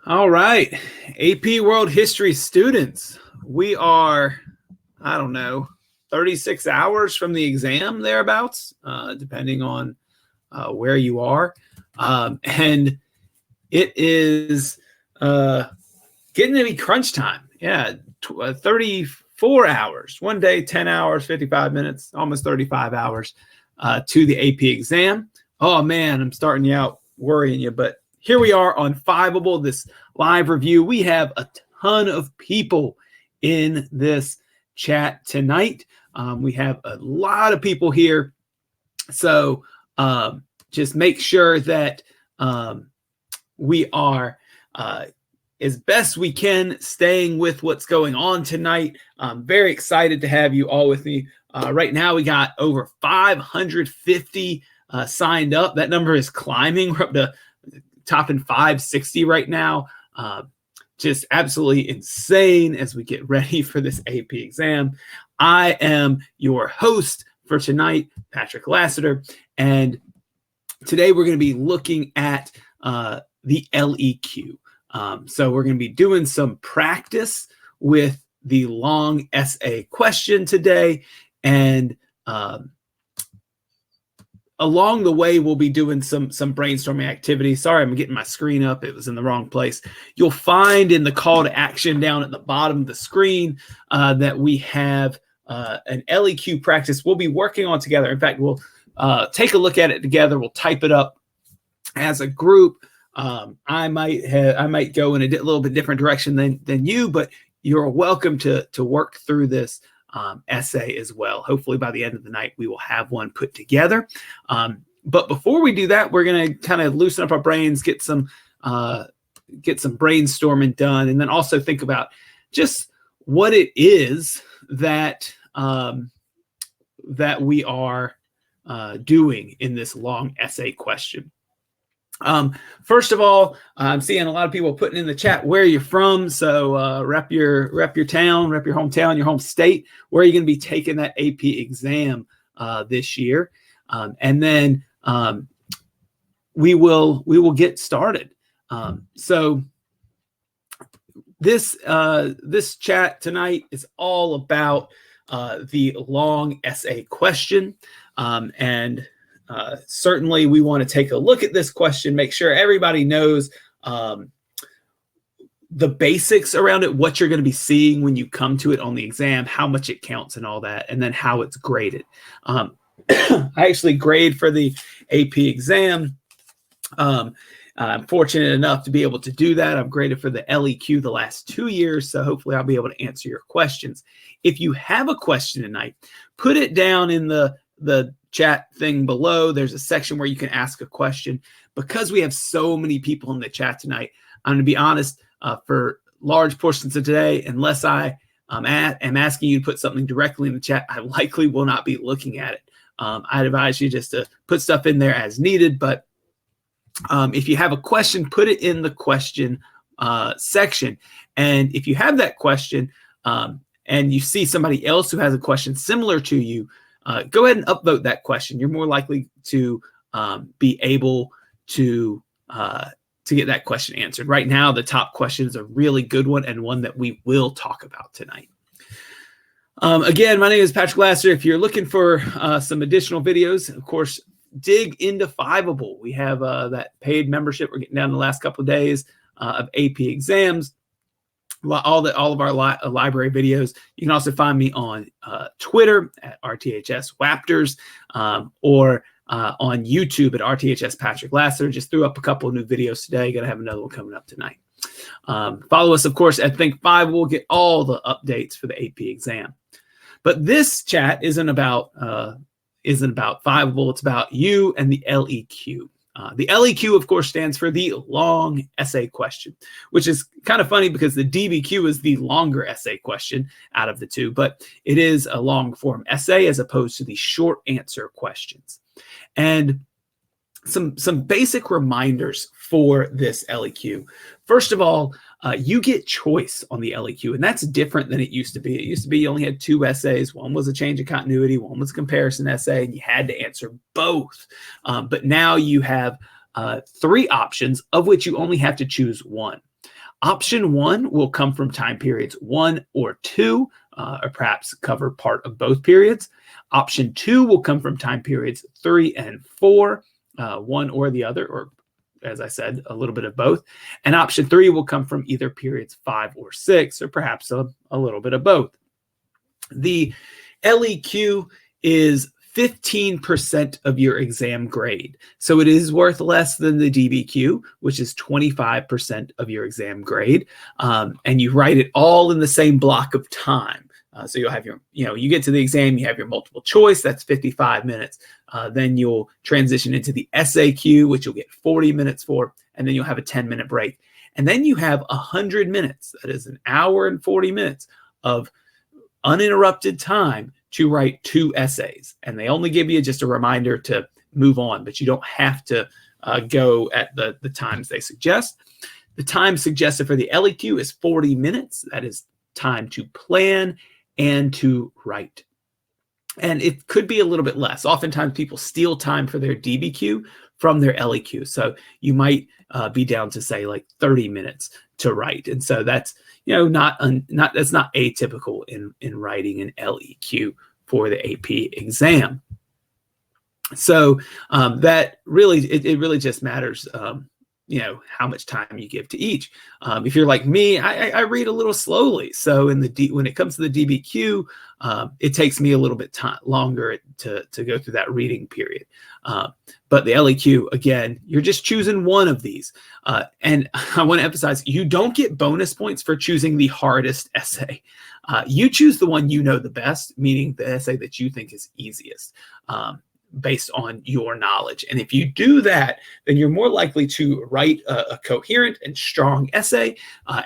All right, AP World History students, we are, I don't know, 36 hours from the exam thereabouts, depending on where you are. And it is getting to be crunch time. Yeah, 34 hours, one day, 10 hours, 55 minutes, almost 35 hours to the AP exam. Oh man, I'm starting you out worrying you, but here we are on Fiveable, this live review. We have a ton of people in this chat tonight. We have a lot of people here. So just make sure that we are, as best we can, staying with what's going on tonight. I'm very excited to have you all with me. Right now, we got over 550 signed up. That number is climbing. We're up to topping 560 right now. Just absolutely insane as we get ready for this AP exam. I am your host for tonight, Patrick Lassiter, and today we're going to be looking at the LEQ. So we're going to be doing some practice with the long essay question today, and along the way, we'll be doing some brainstorming activity. Sorry, I'm getting my screen up. It was in the wrong place. You'll find in the call to action down at the bottom of the screen that we have an LEQ practice we'll be working on together. In fact, we'll take a look at it together. We'll type it up as a group. I might go in a little bit different direction than you, but you're welcome to work through this essay as well. Hopefully by the end of the night, we will have one put together. But before we do that, we're going to kind of loosen up our brains, get some brainstorming done, and then also think about just what it is that that we are doing in this long essay question. First of all, I'm seeing a lot of people putting in the chat where you're from. So rep your town, rep your hometown, your home state. Where are you going to be taking that AP exam this year? And then we will get started. So this chat tonight is all about the long essay question, and certainly we want to take a look at this question, make sure everybody knows the basics around it, what you're going to be seeing when you come to it on the exam, how much it counts and all that, and then how it's graded. I actually grade for the AP exam. I'm fortunate enough to be able to do that. I've graded for the LEQ the last 2 years, so hopefully I'll be able to answer your questions. If you have a question tonight, put it down in the chat thing below. There's a section where you can ask a question. Because we have so many people in the chat tonight, I'm going to be honest, for large portions of today, unless I am asking you to put something directly in the chat, I likely will not be looking at it. I'd advise you just to put stuff in there as needed, but if you have a question, put it in the question section. And if you have that question and you see somebody else who has a question similar to you, go ahead and upvote that question. You're more likely to be able to get that question answered. Right now, the top question is a really good one and one that we will talk about tonight. Again, my name is Patrick Lassiter. If you're looking for some additional videos, of course, dig into Fiveable. We have that paid membership. We're getting down to the last couple of days of AP exams. All of our library videos. You can also find me on Twitter at RTHS Wapters or on YouTube at RTHS Patrick Lassiter. Just threw up a couple of new videos today. Going to have another one coming up tonight. Follow us, of course, at Think Five. We'll get all the updates for the AP exam. But this chat isn't about Fiveable. It's about you and the LEQ. The LEQ, of course, stands for the long essay question, which is kind of funny because the DBQ is the longer essay question out of the two, but it is a long form essay as opposed to the short answer questions. And some basic reminders for this LEQ. First of all, you get choice on the LEQ, and that's different than it used to be. It used to be you only had 2 essays. One was a change of continuity, one was a comparison essay, and you had to answer both. But now you have 3 options, of which you only have to choose one. Option 1 will come from time periods 1 or 2, or perhaps cover part of both periods. Option 2 will come from time periods 3 and 4, one or the other, or as I said, a little bit of both. And option 3 will come from either periods 5 or 6, or perhaps a little bit of both. The LEQ is 15% of your exam grade. So it is worth less than the DBQ, which is 25% of your exam grade. And you write it all in the same block of time. So you'll have your, you get to the exam, you have your multiple choice, that's 55 minutes. Then you'll transition into the SAQ, which you'll get 40 minutes for, and then you'll have a 10-minute break. And then you have 100 minutes, that is an hour and 40 minutes of uninterrupted time to write 2 essays. And they only give you just a reminder to move on, but you don't have to go at the times they suggest. The time suggested for the LEQ is 40 minutes. That is time to plan and to write. And it could be a little bit less. Oftentimes people steal time for their DBQ from their LEQ. So you might be down to say like 30 minutes to write. And so that's, that's not atypical in writing an LEQ for the AP exam. So that really, it really just matters, how much time you give to each. If you're like me, I read a little slowly. So when it comes to the DBQ, it takes me a little bit longer to go through that reading period. But the LEQ, again, you're just choosing one of these. And I want to emphasize, you don't get bonus points for choosing the hardest essay. You choose the one you know the best, meaning the essay that you think is easiest. Based on your knowledge. And if you do that, then you're more likely to write a coherent and strong essay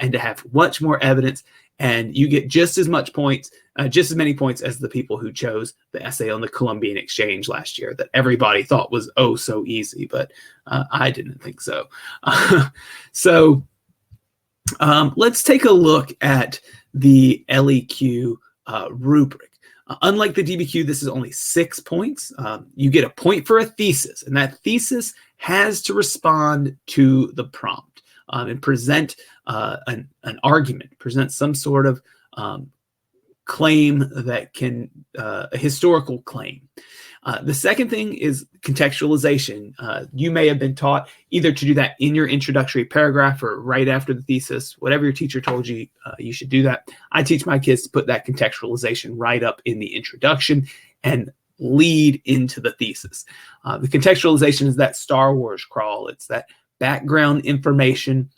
and to have much more evidence. And you get just as many points as the people who chose the essay on the Columbian Exchange last year that everybody thought was oh so easy, but I didn't think so. So let's take a look at the LEQ rubric. Unlike the DBQ, this is only 6 points. You get a point for a thesis, and that thesis has to respond to the prompt and present an argument, present some sort of claim that can, a historical claim. The second thing is contextualization. You may have been taught either to do that in your introductory paragraph or right after the thesis, whatever your teacher told you, you should do that. I teach my kids to put that contextualization right up in the introduction and lead into the thesis. The contextualization is that Star Wars crawl. It's that background information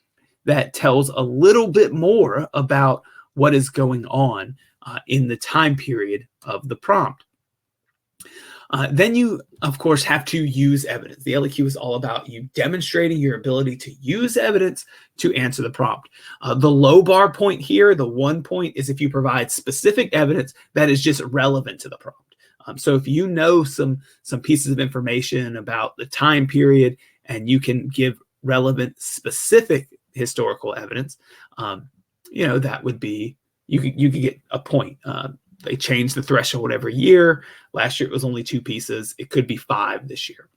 that tells a little bit more about what is going on in the time period of the prompt. Then you, of course, have to use evidence. The LEQ is all about you demonstrating your ability to use evidence to answer the prompt. The low bar point here, the 1 point, is if you provide specific evidence that is just relevant to the prompt. So if you know some pieces of information about the time period and you can give relevant, specific historical evidence, that would be, you could get a point. They change the threshold every year. Last year, it was only 2 pieces. It could be 5 this year.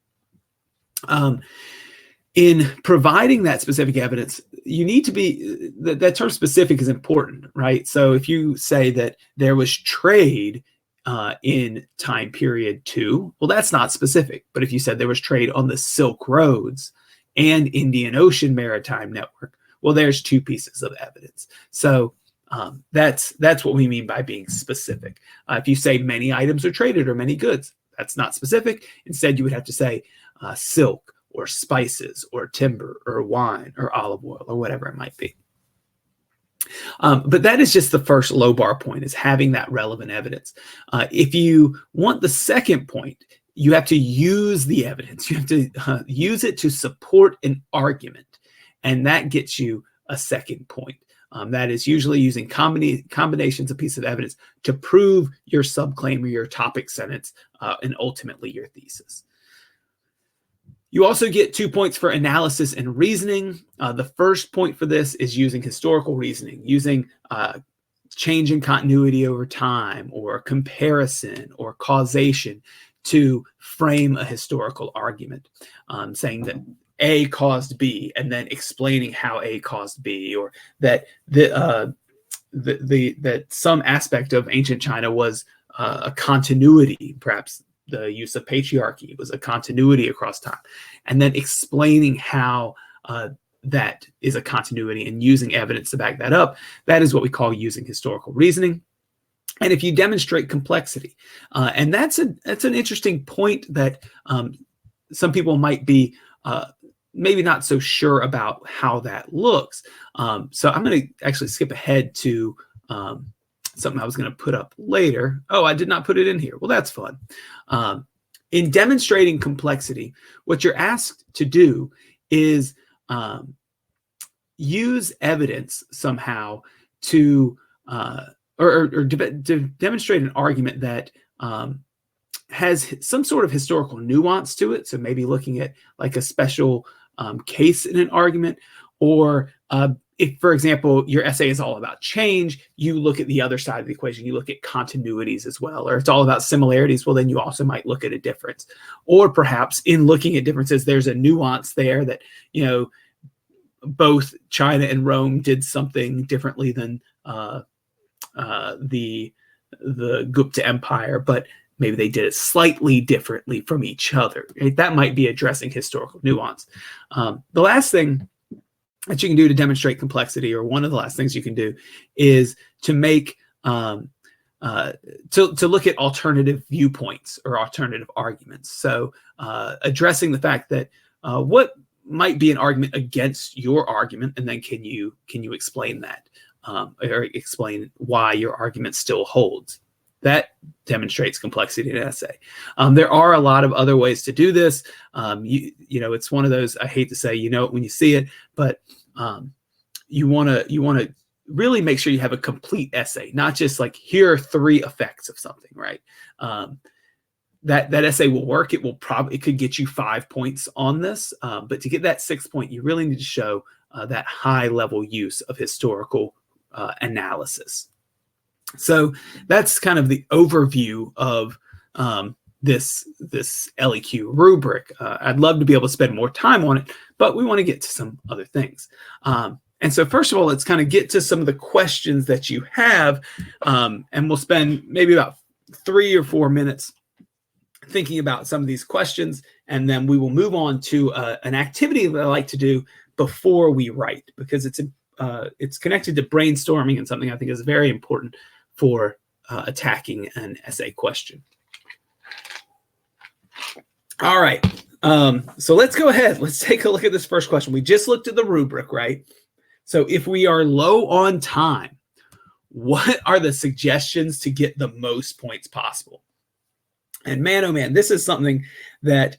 In providing that specific evidence, you need to be, that term specific is important, right? So if you say that there was trade in time period 2, well, that's not specific. But if you said there was trade on the Silk Roads and Indian Ocean Maritime Network, well, there's 2 pieces of evidence. So that's what we mean by being specific. If you say many items are traded or many goods, that's not specific. Instead, you would have to say silk or spices or timber or wine or olive oil or whatever it might be. But that is just the first low bar point, is having that relevant evidence. If you want the second point, you have to use the evidence. You have to use it to support an argument, and that gets you a second point. That is usually using combinations of pieces of evidence to prove your subclaim or your topic sentence and ultimately your thesis. You also get 2 points for analysis and reasoning. The first point for this is using historical reasoning, using change in continuity over time or comparison or causation to frame a historical argument, saying that A caused B, and then explaining how A caused B, or that that some aspect of ancient China was a continuity, perhaps the use of patriarchy was a continuity across time, and then explaining how that is a continuity and using evidence to back that up. That is what we call using historical reasoning. And if you demonstrate complexity, and that's an interesting point that some people might be maybe not so sure about how that looks. So I'm going to actually skip ahead to something I was going to put up later. Oh, I did not put it in here. Well, that's fun. In demonstrating complexity, what you're asked to do is use evidence somehow to to demonstrate an argument that has some sort of historical nuance to it. So maybe looking at like a special case in an argument, or if, for example, your essay is all about change, you look at the other side of the equation. You look at continuities as well, or it's all about similarities. Well, then you also might look at a difference, or perhaps in looking at differences, there's a nuance there that, you know, both China and Rome did something differently than the Gupta Empire, but maybe they did it slightly differently from each other. Right? That might be addressing historical nuance. The last thing that you can do to demonstrate complexity, or one of the last things you can do, is to make to look at alternative viewpoints or alternative arguments. So addressing the fact that what might be an argument against your argument, and then can you explain that, or explain why your argument still holds. That demonstrates complexity in an essay. There are a lot of other ways to do this. You know, it's one of those, I hate to say, you know it when you see it, but you want to really make sure you have a complete essay, not just like, here are 3 effects of something, right? That essay will work. It could get you 5 points on this, but to get that 6th point, you really need to show that high level use of historical analysis. So that's kind of the overview of this LEQ rubric. I'd love to be able to spend more time on it, but we want to get to some other things. And so first of all, let's kind of get to some of the questions that you have, and we'll spend maybe about 3 or 4 minutes thinking about some of these questions, and then we will move on to an activity that I like to do before we write, because it's connected to brainstorming and something I think is very important for attacking an essay question. All right, so let's go ahead. Let's take a look at this first question. We just looked at the rubric, right? So if we are low on time, what are the suggestions to get the most points possible? And man, oh man, this is something that,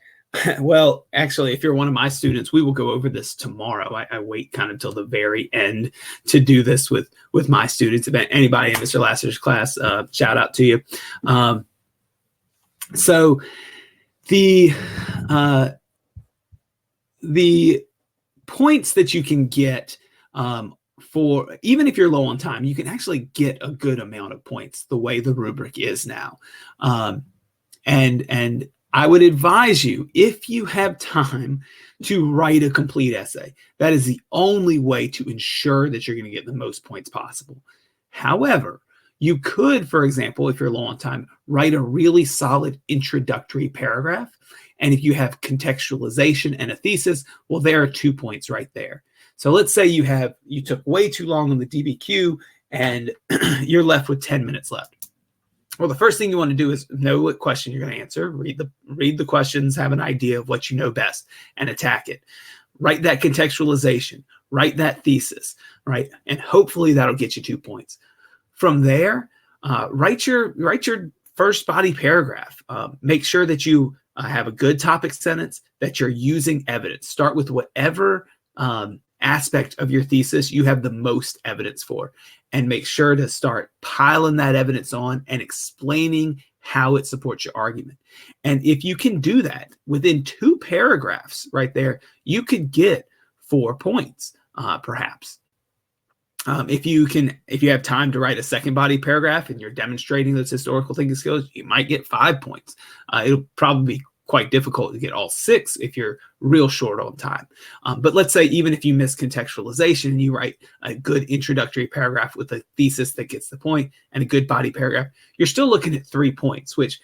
well, actually, if you're one of my students, we will go over this tomorrow. I wait kind of till the very end to do this with my students. If anybody in Mr. Lasser's class, shout out to you. So the points that you can get for, even if you're low on time, you can actually get a good amount of points the way the rubric is now. And I would advise you, if you have time, to write a complete essay. That is the only way to ensure that you're going to get the most points possible. However, you could, for example, if you're low on time, write a really solid introductory paragraph. And if you have contextualization and a thesis, well, there are 2 points right there. So let's say you took way too long on the DBQ and you're left with 10 minutes left. Well, the first thing you want to do is know what question you're going to answer. Read the questions, have an idea of what you know best, and attack it. Write that contextualization, write that thesis, right? And hopefully that'll get you 2 points. From there, write your first body paragraph. Make sure that you have a good topic sentence, that you're using evidence. Start with whatever aspect of your thesis you have the most evidence for, and make sure to start piling that evidence on and explaining how it supports your argument. And if you can do that within 2 paragraphs right there, you could get 4 points, perhaps. If you have time to write a second body paragraph and you're demonstrating those historical thinking skills, you might get 5 points. It'll probably be quite difficult to get all 6 if you're real short on time. But let's say even if you miss contextualization and you write a good introductory paragraph with a thesis that gets the point and a good body paragraph, you're still looking at 3 points, which,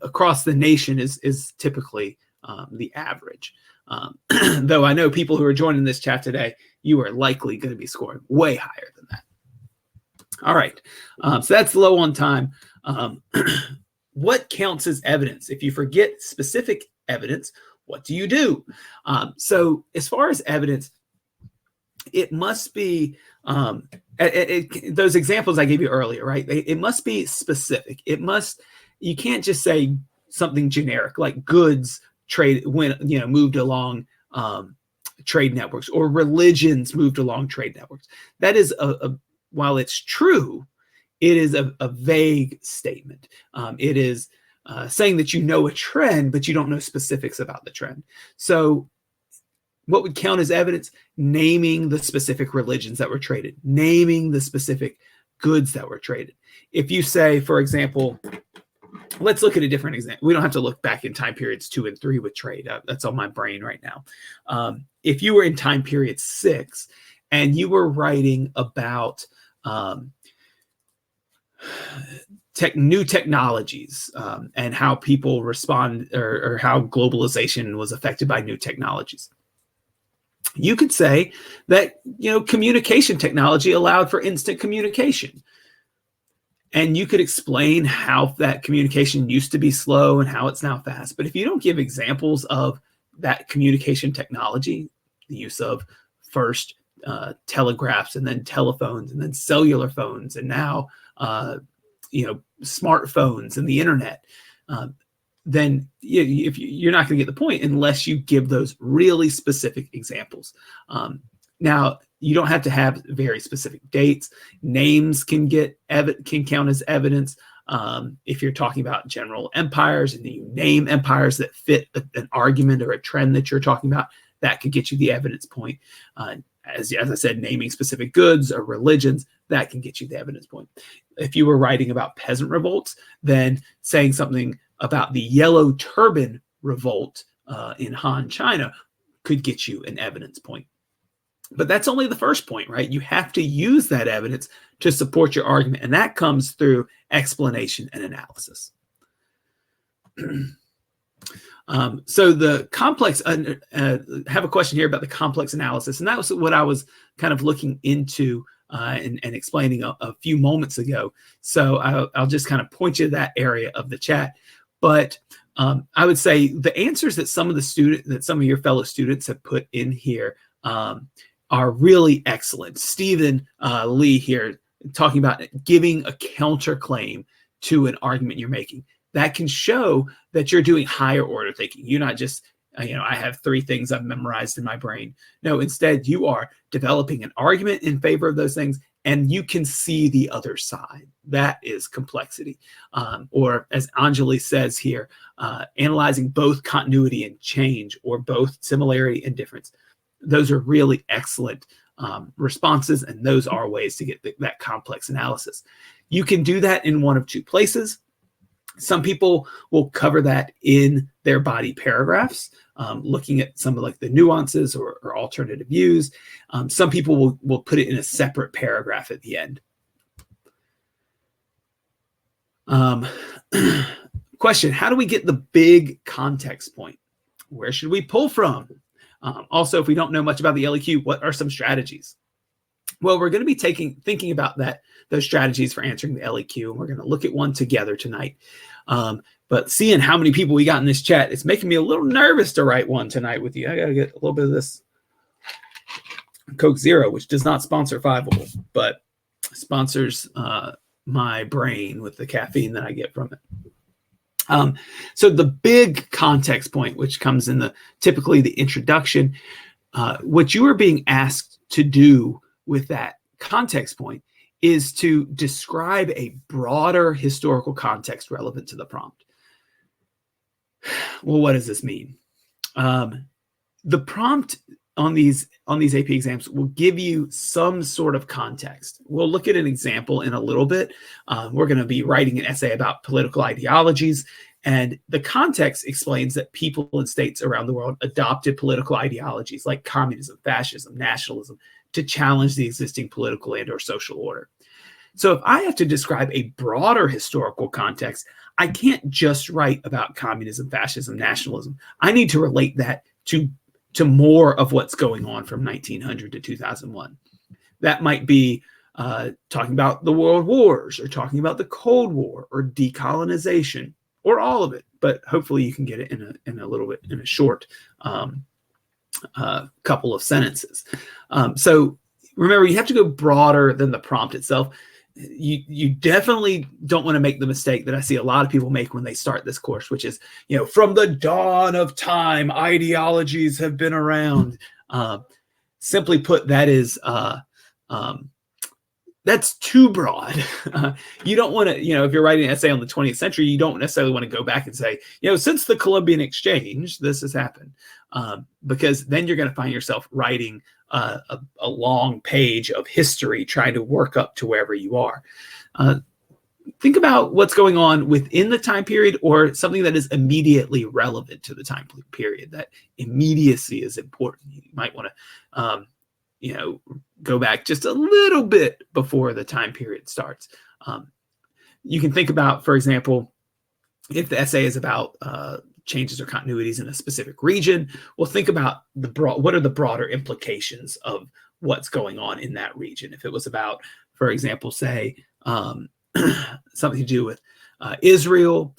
across the nation is typically the average. Though I know people who are joining this chat today, you are likely going to be scoring way higher than that. All right, so that's low on time. What counts as evidence? If you forget specific evidence, what do you do? So as far as evidence, it must be those examples I gave you earlier, right? It must be specific. You can't just say something generic like goods moved along trade networks, or religions moved along trade networks. That is while it's true, it is a vague statement. It is saying that you know a trend, but you don't know specifics about the trend. So what would count as evidence? Naming the specific religions that were traded, naming the specific goods that were traded. If you say, for example, let's look at a different example. We don't have to look back in time periods 2 and 3 with trade. That's on my brain right now. If you were in time period 6 and you were writing about new technologies and how people respond, or how globalization was affected by new technologies, you could say that communication technology allowed for instant communication. And you could explain how that communication used to be slow and how it's now fast. But if you don't give examples of that communication technology, the use of first telegraphs and then telephones and then cellular phones and now smartphones and the internet, then you're not going to get the point unless you give those really specific examples. Now, you don't have to have very specific dates. Names can count as evidence. If you're talking about general empires and you name empires that fit an argument or a trend that you're talking about, that could get you the evidence point. As I said, naming specific goods or religions, that can get you the evidence point. If you were writing about peasant revolts, then saying something about the Yellow Turban Revolt in Han China could get you an evidence point. But that's only the first point, right? You have to use that evidence to support your argument, and that comes through explanation and analysis. So the complex, have a question here about the complex analysis, and that was what I was kind of looking into and explaining a few moments ago. So I'll just kind of point you to that area of the chat. But I would say the answers that some of your fellow students have put in here are really excellent. Stephen Lee here talking about giving a counterclaim to an argument you're making. That can show that you're doing higher order thinking. You're not just, I have 3 things I've memorized in my brain. No, instead you are developing an argument in favor of those things, and you can see the other side. That is complexity. Or as Anjali says here, analyzing both continuity and change, or both similarity and difference. Those are really excellent responses, and those are ways to get that complex analysis. You can do that in one of 2 places. Some people will cover that in their body paragraphs, looking at some of like the nuances or alternative views. Some people will put it in a separate paragraph at the end. Question, how do we get the big context point? Where should we pull from? Also, if we don't know much about the LEQ, what are some strategies? Well, we're going to be thinking about those strategies for answering the LEQ, and we're going to look at one together tonight. But seeing how many people we got in this chat, it's making me a little nervous to write one tonight with you. I got to get a little bit of this Coke Zero, which does not sponsor Fiveable, but sponsors my brain with the caffeine that I get from it. So the big context point, which comes in typically the introduction, what you are being asked to do with that context point is to describe a broader historical context relevant to the prompt. Well, what does this mean? The prompt on these AP exams will give you some sort of context. We'll look at an example in a little bit. We're going to be writing an essay about political ideologies, And the context explains that people in states around the world adopted political ideologies like communism, fascism, nationalism to challenge the existing political and or social order. So if I have to describe a broader historical context, I can't just write about communism, fascism, nationalism. I need to relate that to more of what's going on from 1900 to 2001. That might be talking about the world wars, or talking about the Cold War, or decolonization, or all of it. But hopefully you can get it in a short couple of sentences. So remember, you have to go broader than the prompt itself. You definitely don't want to make the mistake that I see a lot of people make when they start this course, which is, from the dawn of time, ideologies have been around. Simply put, that is that's too broad. You don't want to, if you're writing an essay on the 20th century, you don't necessarily want to go back and say, since the Columbian Exchange, this has happened, because then you're going to find yourself writing a long page of history trying to work up to wherever you are. Think about what's going on within the time period, or something that is immediately relevant to the time period. That immediacy is important. You might want to, go back just a little bit before the time period starts. You can think about, for example, if the essay is about changes or continuities in a specific region, well, think about what are the broader implications of what's going on in that region. If it was about, for example, say, something to do with Israel,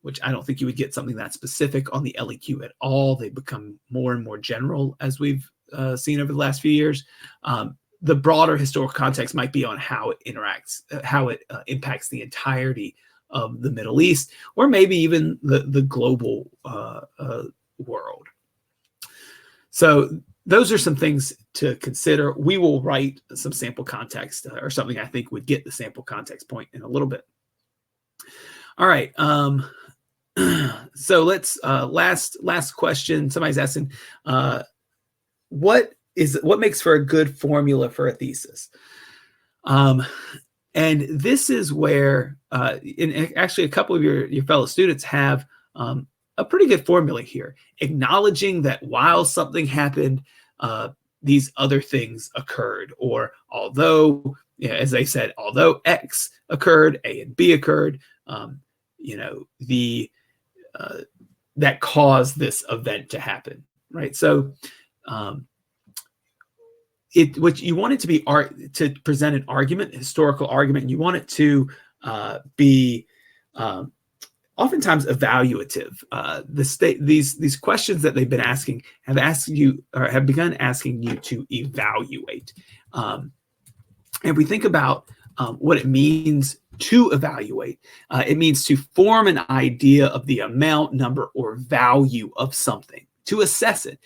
which I don't think you would get something that specific on the LEQ at all. They become more and more general as we've seen over the last few years. The broader historical context might be on how it interacts, how it impacts the entirety of the Middle East, or maybe even the global world. So those are some things to consider. We will write some sample context, or something I think would get the sample context point in a little bit. All right. So let's last question. Somebody's asking, what makes for a good formula for a thesis? And this is where, and actually a couple of your fellow students have a pretty good formula here, acknowledging that while something happened, these other things occurred, or although, as they said, although X occurred, A and B occurred, that caused this event to happen, right? So what you want it to be to present an argument, historical argument. You want it to be oftentimes evaluative. These questions that they've been asking have begun asking you to evaluate. And we think about what it means to evaluate. It means to form an idea of the amount, number, or value of something, to assess it.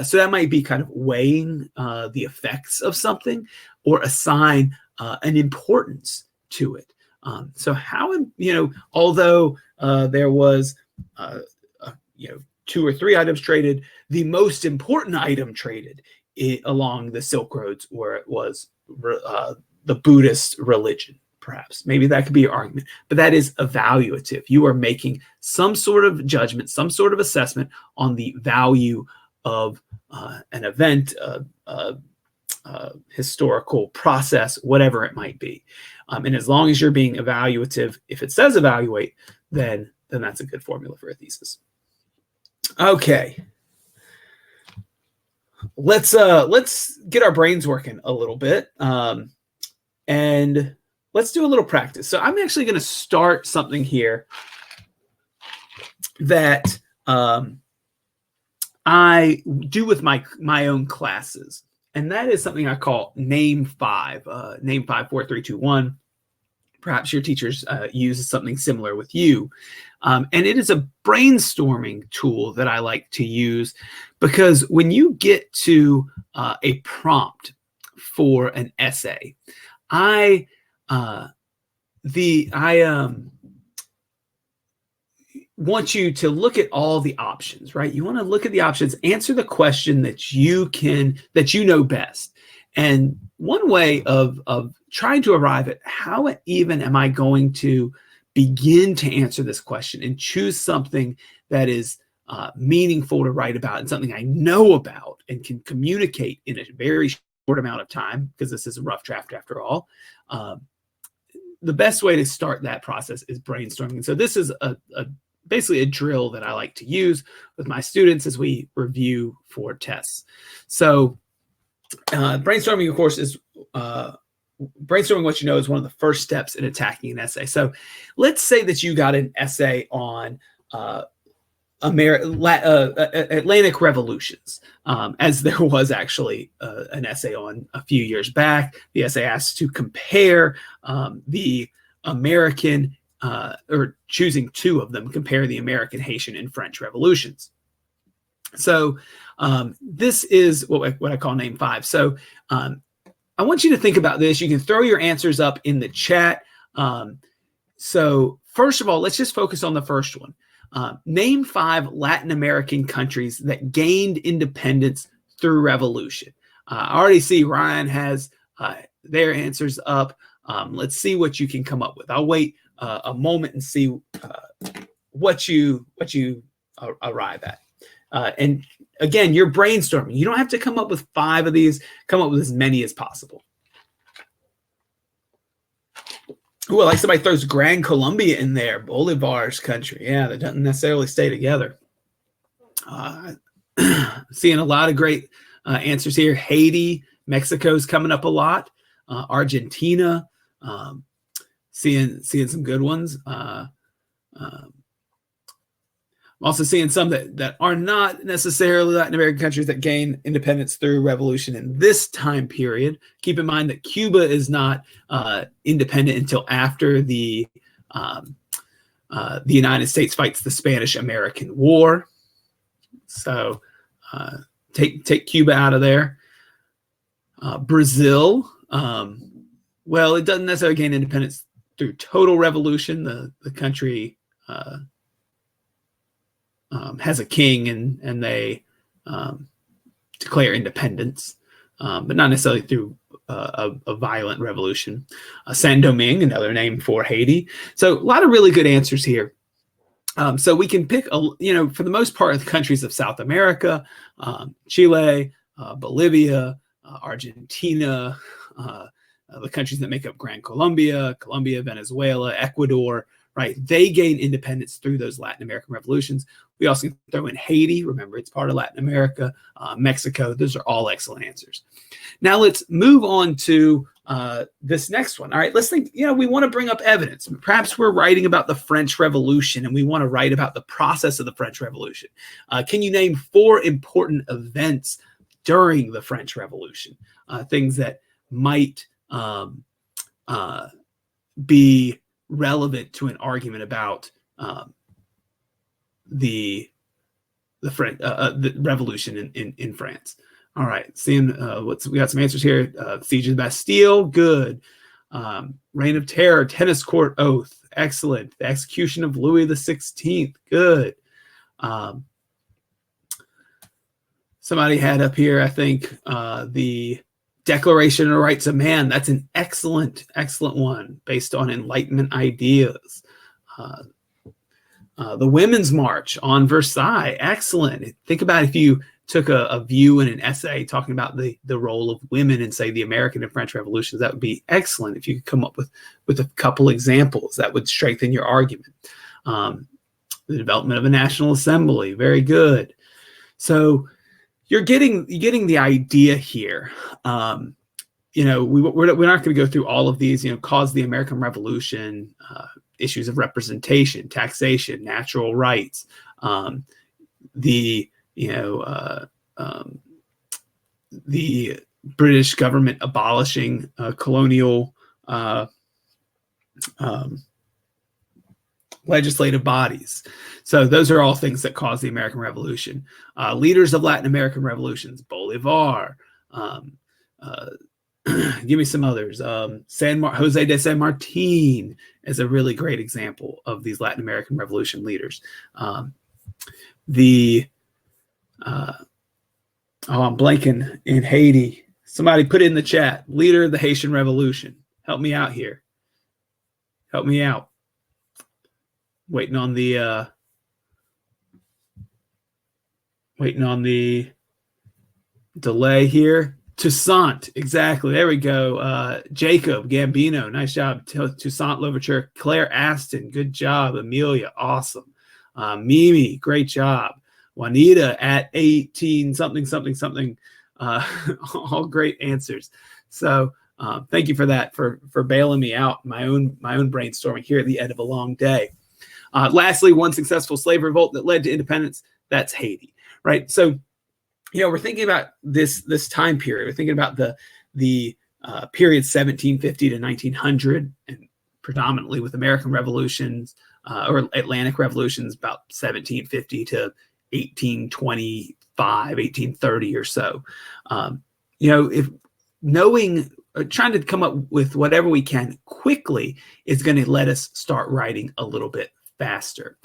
So that might be kind of weighing the effects of something, or assign an importance to it. So how, although there was, 2 or 3 items traded, the most important item traded along the Silk Roads, where it was the Buddhist religion, perhaps. Maybe that could be your argument, but that is evaluative. You are making some sort of judgment, some sort of assessment on the value of an event, historical process, whatever it might be. And as long as you're being evaluative, if it says evaluate, then that's a good formula for a thesis. Okay. Let's get our brains working a little bit. And let's do a little practice. So I'm actually going to start something here that I do with my own classes. And that is something I call Name 5, Name 5, 4, 3, 2, 1. Perhaps your teachers use something similar with you. And it is a brainstorming tool that I like to use, because when you get to a prompt for an essay, I want you to look at all the options, right? You want to look at the options, answer the question that you know best. And one way of trying to arrive at how even am I going to begin to answer this question and choose something that is meaningful to write about and something I know about and can communicate in a very short amount of time, because this is a rough draft after all, the best way to start that process is brainstorming. So this is basically a drill that I like to use with my students as we review for tests. So brainstorming, of course, is brainstorming what you know is one of the first steps in attacking an essay. So let's say that you got an essay on Atlantic revolutions, as there was actually an essay on a few years back. The essay asks to compare the American, or choosing two of them, compare the American, Haitian, and French revolutions. So this is what I call name 5. So I want you to think about this. You can throw your answers up in the chat. So first of all, let's just focus on the first one. Name 5 Latin American countries that gained independence through revolution. I already see Ryan has their answers up. Let's see what you can come up with. I'll wait a moment and see what you arrive at. And again, you're brainstorming. You don't have to come up with 5 of these. Come up with as many as possible. Ooh, like somebody throws Gran Colombia in there, Bolivar's country. Yeah, that doesn't necessarily stay together. Seeing a lot of great answers here. Haiti, Mexico's coming up a lot. Argentina, seeing some good ones. I'm also seeing some that are not necessarily Latin American countries that gain independence through revolution in this time period. Keep in mind that Cuba is not independent until after the United States fights the Spanish-American War. So take Cuba out of there. Brazil, well, it doesn't necessarily gain independence through total revolution. The country has a king and they declare independence, but not necessarily through a violent revolution. Saint Domingue, another name for Haiti. So a lot of really good answers here. So we can pick, for the most part, the countries of South America, Chile, Bolivia, Argentina, the countries that make up Gran Colombia, Venezuela, Ecuador, right? They gain independence through those Latin American revolutions. We also throw in Haiti. Remember, it's part of Latin America, Mexico. Those are all excellent answers. Now let's move on to this next one. All right, let's think, we want to bring up evidence. Perhaps we're writing about the French Revolution and we want to write about the process of the French Revolution. Can you name 4 important events during the French Revolution? Things that might be relevant to an argument about the revolution in France. All right, seeing we got some answers here. Siege of the Bastille, good. Reign of Terror, tennis court oath, excellent. The execution of Louis XVI, good. Somebody had up here, I think, the Declaration of Rights of Man. That's an excellent one based on Enlightenment ideas. The Women's March on Versailles, excellent. Think about if you took a view in an essay talking about the role of women in, say, the American and French revolutions. That would be excellent if you could come up with a couple examples that would strengthen your argument. The development of a national assembly, very good. So you're getting the idea here. We're not going to go through all of these. Cause the American Revolution, issues of representation, taxation, natural rights, the British government abolishing colonial legislative bodies. So those are all things that caused the American Revolution. Leaders of Latin American revolutions, Bolivar. Give me some others. Jose de San Martin is a really great example of these Latin American revolution leaders. I'm blanking in Haiti. Somebody put it in the chat. Leader of the Haitian Revolution. Help me out here. Help me out. waiting on the delay here. Toussaint, exactly. There we go. Jacob Gambino, nice job. Toussaint Louverture. Claire Aston, good job. Amelia, awesome. Mimi, great job. Juanita at 18 something something something. All great answers. So thank you for that, for bailing me out my own brainstorming here at the end of a long day. Lastly, one successful slave revolt that led to independence. That's Haiti, right? So, we're thinking about this time period. We're thinking about the period 1750 to 1900, and predominantly with American revolutions or Atlantic revolutions, about 1750 to 1825, 1830 or so. If trying to come up with whatever we can quickly is going to let us start writing a little bit faster.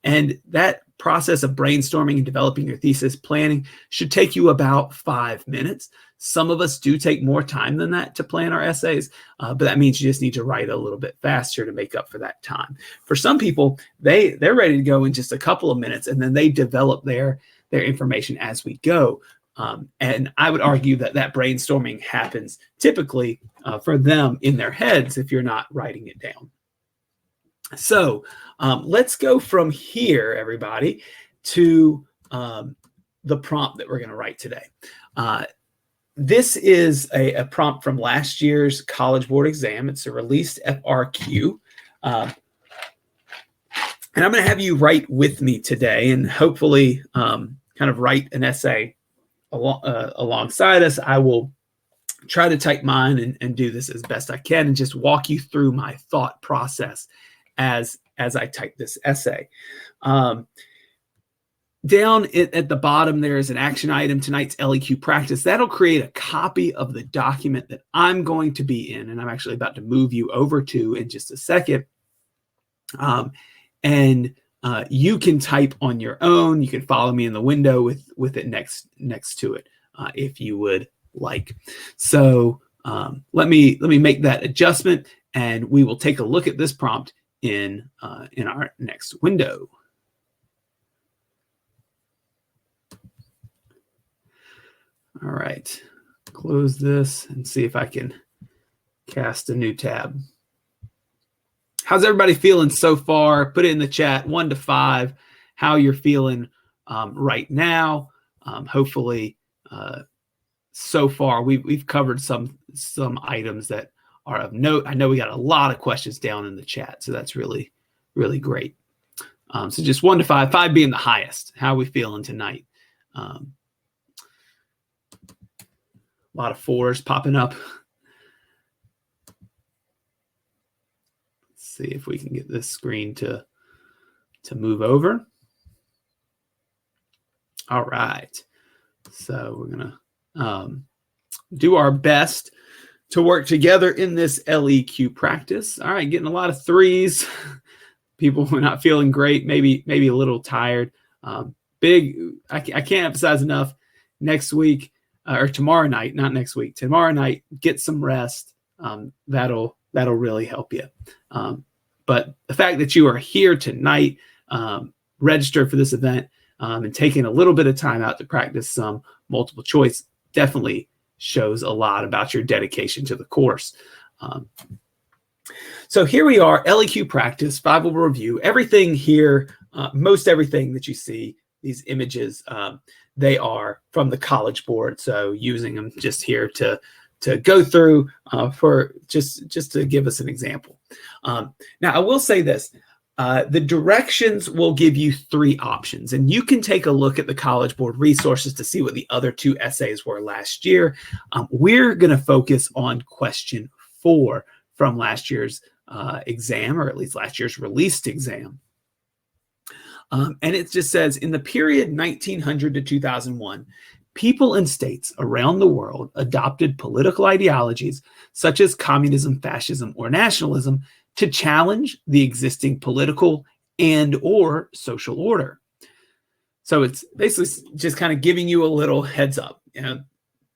And that process of brainstorming and developing your thesis planning should take you about 5 minutes. Some of us do take more time than that to plan our essays, but that means you just need to write a little bit faster to make up for that time. For some people, they're ready to go in just a couple of minutes, and then they develop their information as we go. And I would argue that brainstorming happens typically for them in their heads if you're not writing it down. So let's go from here, everybody, to the prompt that we're going to write today. This is a prompt from last year's College Board exam. It's a released FRQ. And I'm going to have you write with me today, and hopefully kind of write an essay alongside us. I will try to type mine and do this as best I can and just walk you through my thought process as I type this essay. Down at the bottom, there is an action item, tonight's LEQ practice. That'll create a copy of the document that I'm going to be in, and I'm actually about to move you over to in just a second. And you can type on your own. You can follow me in the window with it next to it if you would like. So let me make that adjustment, and we will take a look at this prompt in our next window. All right, close this and see if I can cast a new tab. How's everybody feeling so far? Put it in the chat, 1 to 5, how you're feeling right now. Hopefully, so far we've covered some items that are of note. I know we got a lot of questions down in the chat, so that's really, really great. So just 1 to 5, 5 being the highest. How are we feeling tonight? A lot of 4s popping up. Let's see if we can get this screen to move over. All right. So we're gonna do our best to work together in this LEQ practice. All right, getting a lot of 3s. People who are not feeling great, maybe a little tired. I can't emphasize enough. Next week or tomorrow night, not next week. Tomorrow night, get some rest. That'll really help you. But the fact that you are here tonight, registered for this event, and taking a little bit of time out to practice some multiple choice definitely shows a lot about your dedication to the course. So here we are, LEQ practice, 5-level review. Everything here, most everything that you see, these images, they are from the College Board. So using them just here to go through for just to give us an example. Now, I will say this. The directions will give you 3 options, and you can take a look at the College Board resources to see what the other 2 essays were last year. We're going to focus on question 4 from last year's exam, or at least last year's released exam. And it just says, in the period 1900 to 2001, people and states around the world adopted political ideologies such as communism, fascism, or nationalism to challenge the existing political and or social order. So it's basically just kind of giving you a little heads up.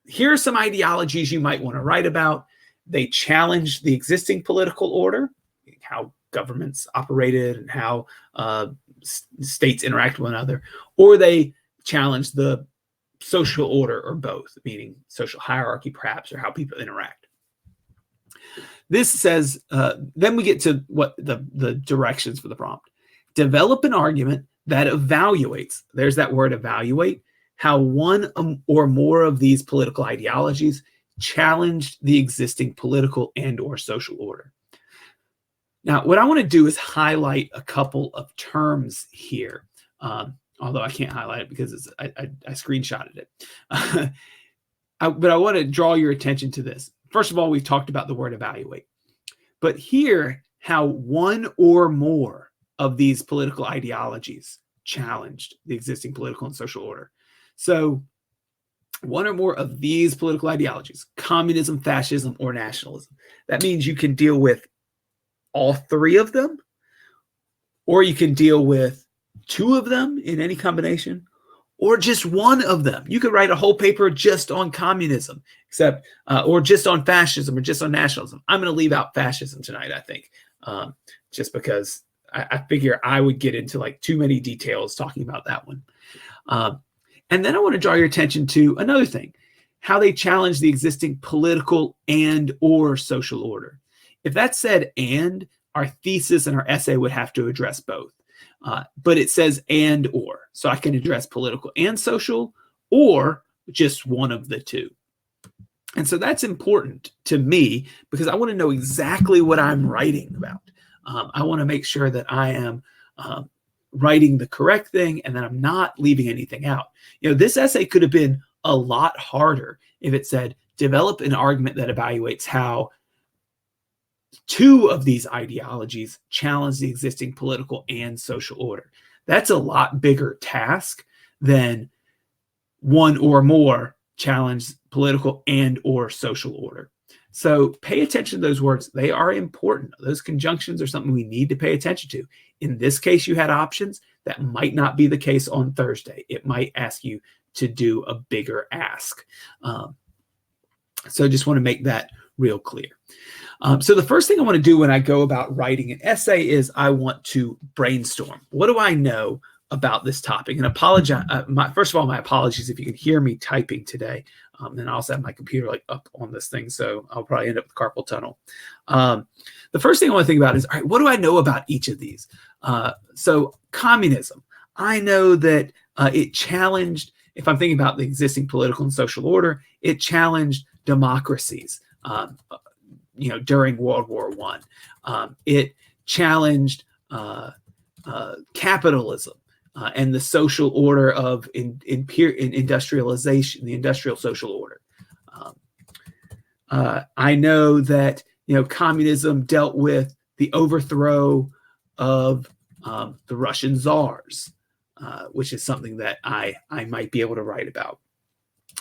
Here are some ideologies you might want to write about. They challenge the existing political order. How governments operated and how states interact with one another, or they challenge the social order, or both, meaning social hierarchy perhaps, or how people interact. This says, then we get to what the directions for the prompt. Develop an argument that evaluates, there's that word evaluate, how one or more of these political ideologies challenged the existing political and or social order. Now, what I want to do is highlight a couple of terms here, although I can't highlight it because I screenshotted it. But I want to draw your attention to this. First of all, we've talked about the word evaluate. But here, how one or more of these political ideologies challenged the existing political and social order. So one or more of these political ideologies, communism, fascism, or nationalism. That means you can deal with all three of them, or you can deal with two of them in any combination, or just one of them. You could write a whole paper just on communism, except, or just on fascism, or just on nationalism. I'm going to leave out fascism tonight, I think, just because I figure I would get into like too many details talking about that one. And then I want to draw your attention to another thing, how they challenge the existing political and or social order. If that said and, our thesis and our essay would have to address both. But it says and or, so I can address political and social, or just one of the two. And so that's important to me because I want to know exactly what I'm writing about. I want to make sure that I am writing the correct thing and that I'm not leaving anything out. You know, this essay could have been a lot harder if it said, develop an argument that evaluates how two of these ideologies challenge the existing political and social order. That's a lot bigger task than one or more challenge political and or social order. So pay attention to those words. They are important. Those conjunctions are something we need to pay attention to. In this case, you had options. That might not be the case on Thursday. It might ask you to do a bigger ask. So just want to make that real clear. So the first thing I want to do when I go about writing an essay is I want to brainstorm. What do I know about this topic? And apologize. First of all, my apologies if you can hear me typing today. And I also have my computer like up on this thing, so I'll probably end up with carpal tunnel. The first thing I want to think about is, all right, what do I know about each of these? So communism, I know that it challenged, if I'm thinking about the existing political and social order, it challenged democracies, during World War I. It challenged capitalism and the social order of industrialization, the industrial social order. I know that communism dealt with the overthrow of the Russian czars, which is something that I might be able to write about.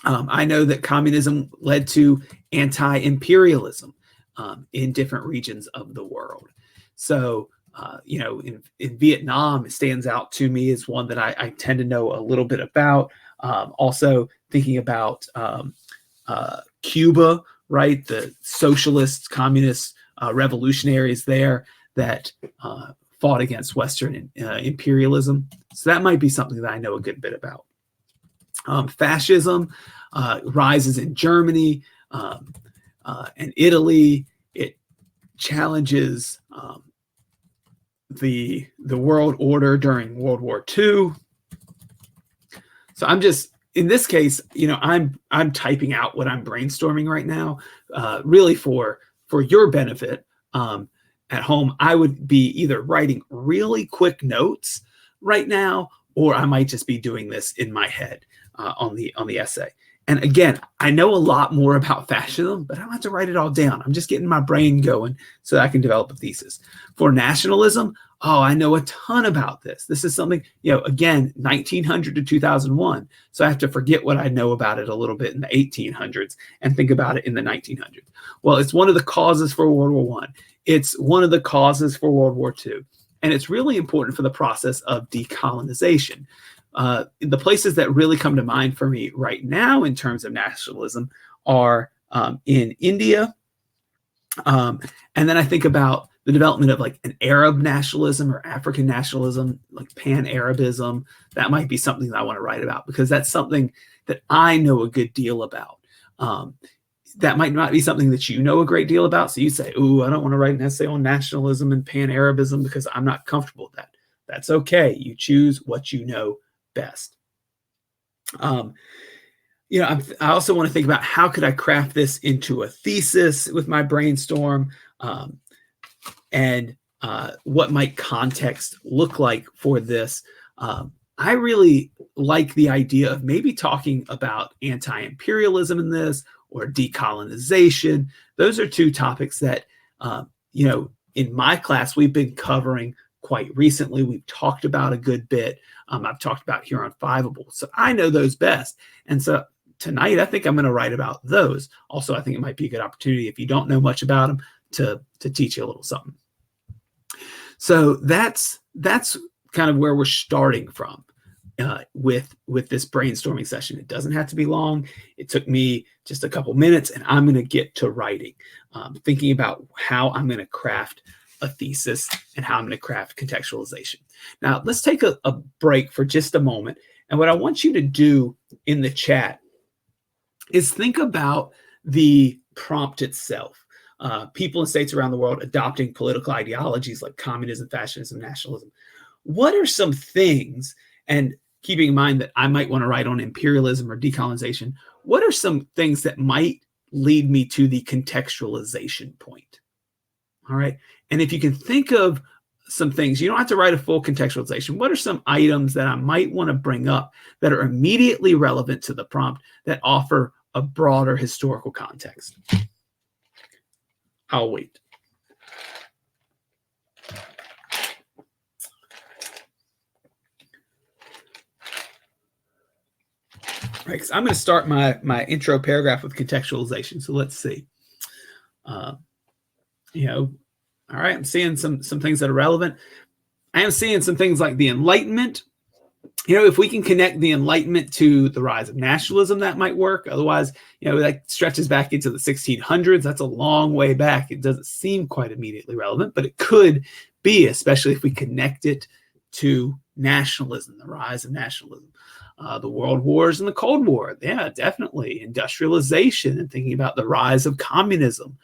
I know that communism led to anti-imperialism in different regions of the world. So, in Vietnam, it stands out to me as one that I tend to know a little bit about. Also thinking about Cuba, right? The socialists, communists, revolutionaries there that fought against Western imperialism. So that might be something that I know a good bit about. Fascism rises in Germany and Italy. It challenges the world order during World War II. So I'm just, in this case, I'm typing out what I'm brainstorming right now, really for your benefit at home. I would be either writing really quick notes right now, or I might just be doing this in my head on the essay. And again, I know a lot more about fascism, but I don't have to write it all down. I'm just getting my brain going so that I can develop a thesis. For nationalism, I know a ton about this. This is something, again, 1900 to 2001. So I have to forget what I know about it a little bit in the 1800s and think about it in the 1900s. Well, it's one of the causes for World War I. It's one of the causes for World War II. And it's really important for the process of decolonization. The places that really come to mind for me right now in terms of nationalism are in India. And then I think about the development of like an Arab nationalism or African nationalism, like pan-Arabism. That might be something that I want to write about because that's something that I know a good deal about. That might not be something that you know a great deal about. So you say, ooh, I don't want to write an essay on nationalism and pan-Arabism because I'm not comfortable with that. That's okay. You choose what you know best. You know, I also want to think about how could I craft this into a thesis with my brainstorm, and what might context look like for this. I really like the idea of maybe talking about anti-imperialism in this, or decolonization. Those are two topics that, you know, in my class, we've been covering quite recently. We've talked about a good bit. I've talked about here on Fiveable. So I know those best. And so tonight, I think I'm going to write about those. Also, I think it might be a good opportunity if you don't know much about them to teach you a little something. So that's kind of where we're starting from. With this brainstorming session. It doesn't have to be long. It took me just a couple minutes, and I'm going to get to writing, thinking about how I'm going to craft a thesis and how I'm going to craft contextualization. Now, let's take a break for just a moment. And what I want you to do in the chat is think about the prompt itself. People in states around the world adopting political ideologies like communism, fascism, nationalism. What are some things, and keeping in mind that I might want to write on imperialism or decolonization, what are some things that might lead me to the contextualization point? All right. And if you can think of some things, you don't have to write a full contextualization. What are some items that I might want to bring up that are immediately relevant to the prompt that offer a broader historical context? I'll wait. Right, because I'm going to start my intro paragraph with contextualization. So let's see. You know, all right, I'm seeing some things that are relevant. I am seeing some things like the Enlightenment. You know, if we can connect the Enlightenment to the rise of nationalism, that might work. Otherwise, you know, that stretches back into the 1600s. That's a long way back. It doesn't seem quite immediately relevant, but it could be, especially if we connect it to nationalism, the rise of nationalism. The World Wars and the Cold War. Yeah, definitely. Industrialization and thinking about the rise of communism.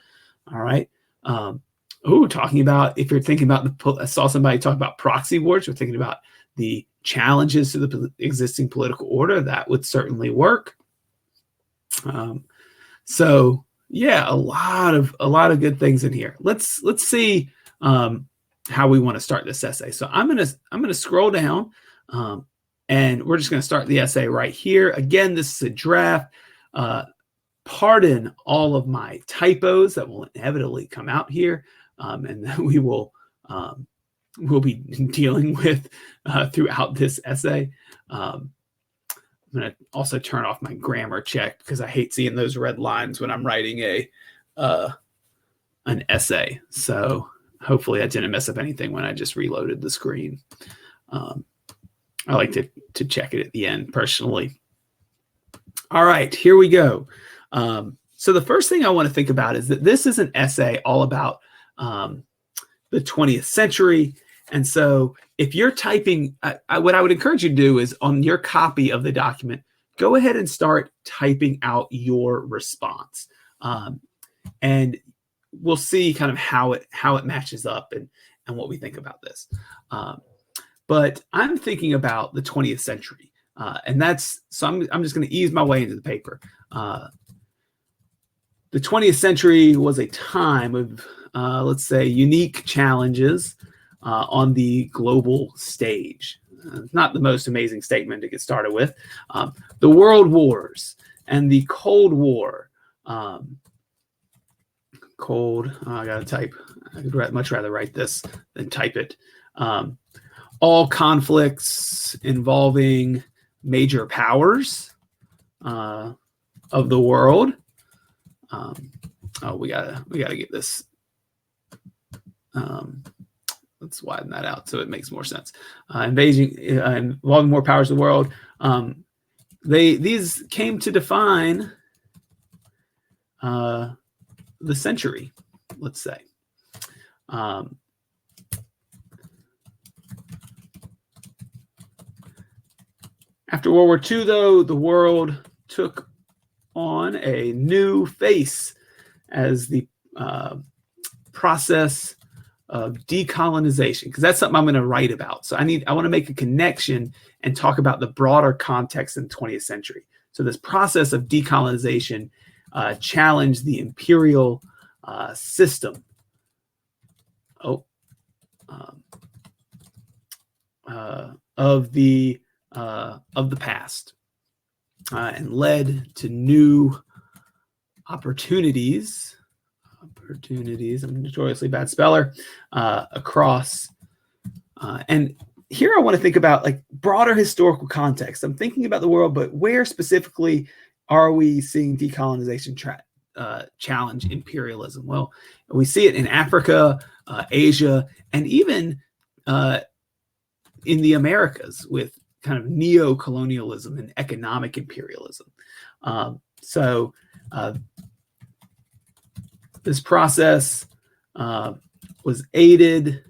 All right. Talking about, if you're thinking about I saw somebody talk about proxy wars. We're thinking about the challenges to the existing political order. That would certainly work. So yeah, a lot of good things in here. Let's see how we want to start this essay. So I'm gonna scroll down. And we're just going to start the essay right here. Again, this is a draft. Pardon all of my typos that will inevitably come out here, and that we'll be dealing with throughout this essay. I'm going to also turn off my grammar check because I hate seeing those red lines when I'm writing an essay. So hopefully I didn't mess up anything when I just reloaded the screen. I like to check it at the end personally. All right, here we go. So the first thing I want to think about is that this is an essay all about the 20th century. And so if you're typing, what I would encourage you to do is on your copy of the document, go ahead and start typing out your response. And we'll see kind of how it matches up and what we think about this. But I'm thinking about the 20th century, and so I'm just going to ease my way into the paper. The 20th century was a time of, let's say, unique challenges on the global stage. Not the most amazing statement to get started with. The World Wars and the Cold War. I got to type. I'd much rather write this than type it. All conflicts involving major powers of the world. We gotta get this. Let's widen that out so it makes more sense. Involving more powers of the world. These came to define the century, let's say. After World War II, though, the world took on a new face as the process of decolonization, because that's something I'm going to write about. So I want to make a connection and talk about the broader context in the 20th century. So this process of decolonization challenged the imperial system of the past, and led to new opportunities. I'm a notoriously bad speller. Across, and here I want to think about like broader historical context. I'm thinking about the world, but where specifically are we seeing decolonization challenge imperialism? Well, we see it in Africa, Asia, and even in the Americas with kind of neo-colonialism and economic imperialism. This process was aided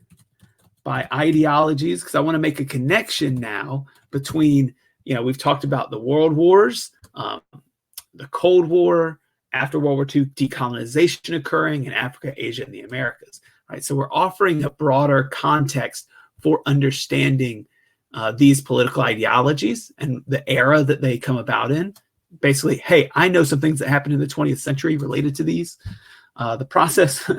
by ideologies, because I want to make a connection now between, we've talked about the world wars, the Cold War, after World War II, decolonization occurring in Africa, Asia, and the Americas. Right? So we're offering a broader context for understanding these political ideologies and the era that they come about in. Basically, hey, I know some things that happened in the 20th century related to these. The process,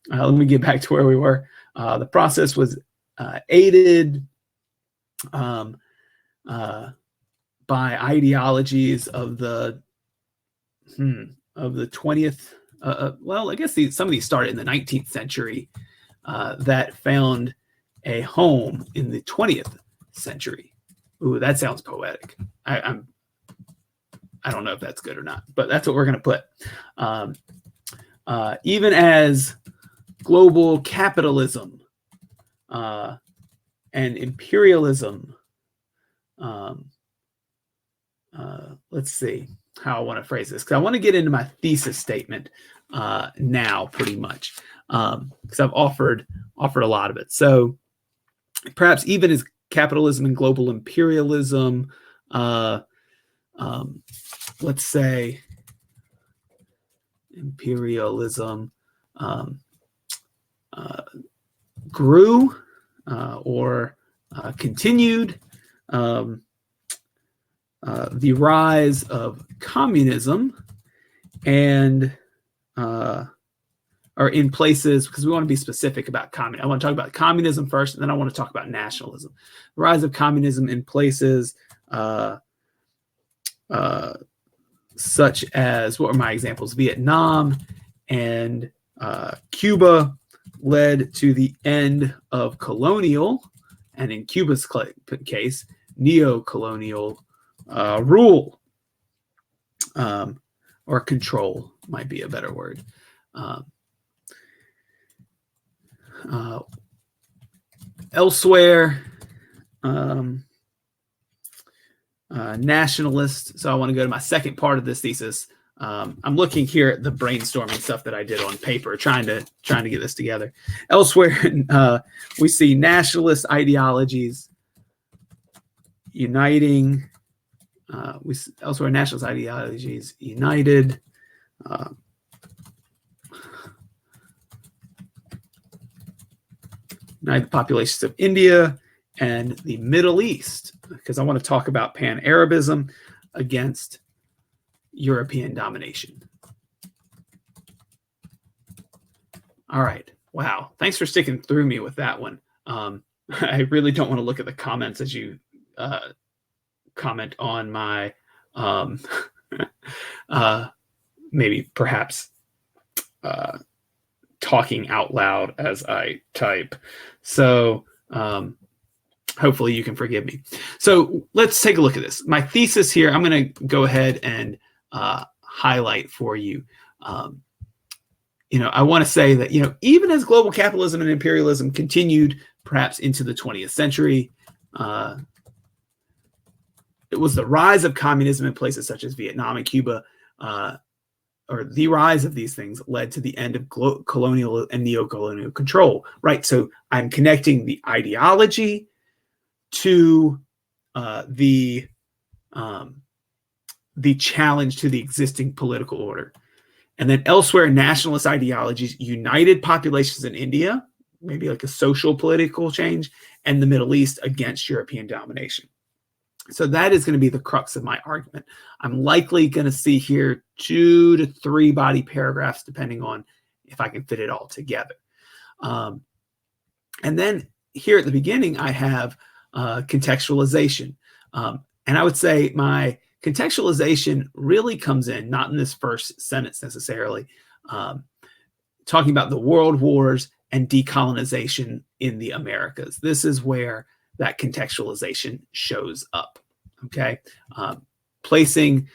let me get back to where we were. The process was aided by ideologies of the 20th. Well, I guess some of these started in the 19th century that found a home in the 20th century. Ooh, that sounds poetic. I don't know if that's good or not, but that's what we're going to put. Even as global capitalism and imperialism, let's see how I want to phrase this, because I want to get into my thesis statement now, pretty much, because I've offered a lot of it. So perhaps even as capitalism and global imperialism, let's say imperialism grew or continued, the rise of communism and or in places, because we want to be specific about communism. I want to talk about communism first, and then I want to talk about nationalism. The rise of communism in places such as, what were my examples? Vietnam and Cuba led to the end of colonial, and in Cuba's case, neo-colonial rule, or control might be a better word. Elsewhere, nationalists. So I want to go to my second part of this thesis. I'm looking here at the brainstorming stuff that I did on paper, trying to get this together. Elsewhere, we see nationalist ideologies uniting. Elsewhere, nationalist ideologies united. United the populations of India and the Middle East, because I want to talk about Pan-Arabism against European domination. All right. Wow. Thanks for sticking through me with that one. I really don't want to look at the comments as you comment on my maybe perhaps talking out loud as I type. So hopefully you can forgive me. So let's take a look at this. My thesis here, I'm going to go ahead and highlight for you. I want to say that, even as global capitalism and imperialism continued perhaps into the 20th century, it was the rise of communism in places such as Vietnam and Cuba or the rise of these things led to the end of colonial and neo-colonial control, right? So I'm connecting the ideology to the challenge to the existing political order. And then elsewhere, nationalist ideologies united populations in India, maybe like a social political change, and the Middle East against European domination. So that is going to be the crux of my argument. I'm likely going to see here 2 to 3 body paragraphs, depending on if I can fit it all together. And then here at the beginning, I have contextualization. And I would say my contextualization really comes in, not in this first sentence necessarily, talking about the world wars and decolonization in the Americas. This is where that contextualization shows up, okay? Placing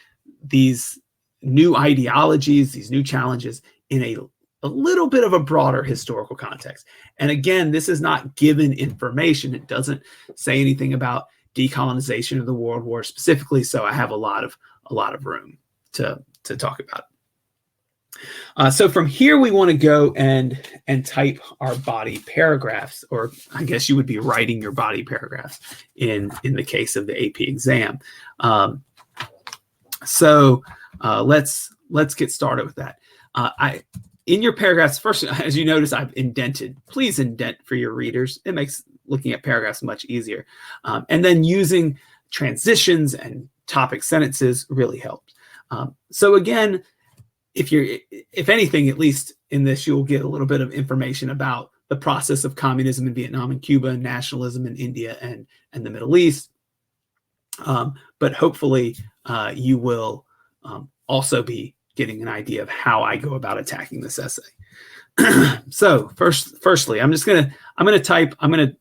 these new ideologies, these new challenges in a little bit of a broader historical context. And again, this is not given information. It doesn't say anything about decolonization of the World War specifically, so I have a lot of room to talk about. So from here, we want to go and type our body paragraphs, or I guess you would be writing your body paragraphs in the case of the AP exam. So let's get started with that. In your paragraphs, first, as you notice, I've indented. Please indent for your readers. It makes looking at paragraphs much easier. And then using transitions and topic sentences really helps. So again, if anything, at least in this, you'll get a little bit of information about the process of communism in Vietnam and Cuba, and nationalism in India and the Middle East. But hopefully you will also be getting an idea of how I go about attacking this essay. So firstly, I'm going to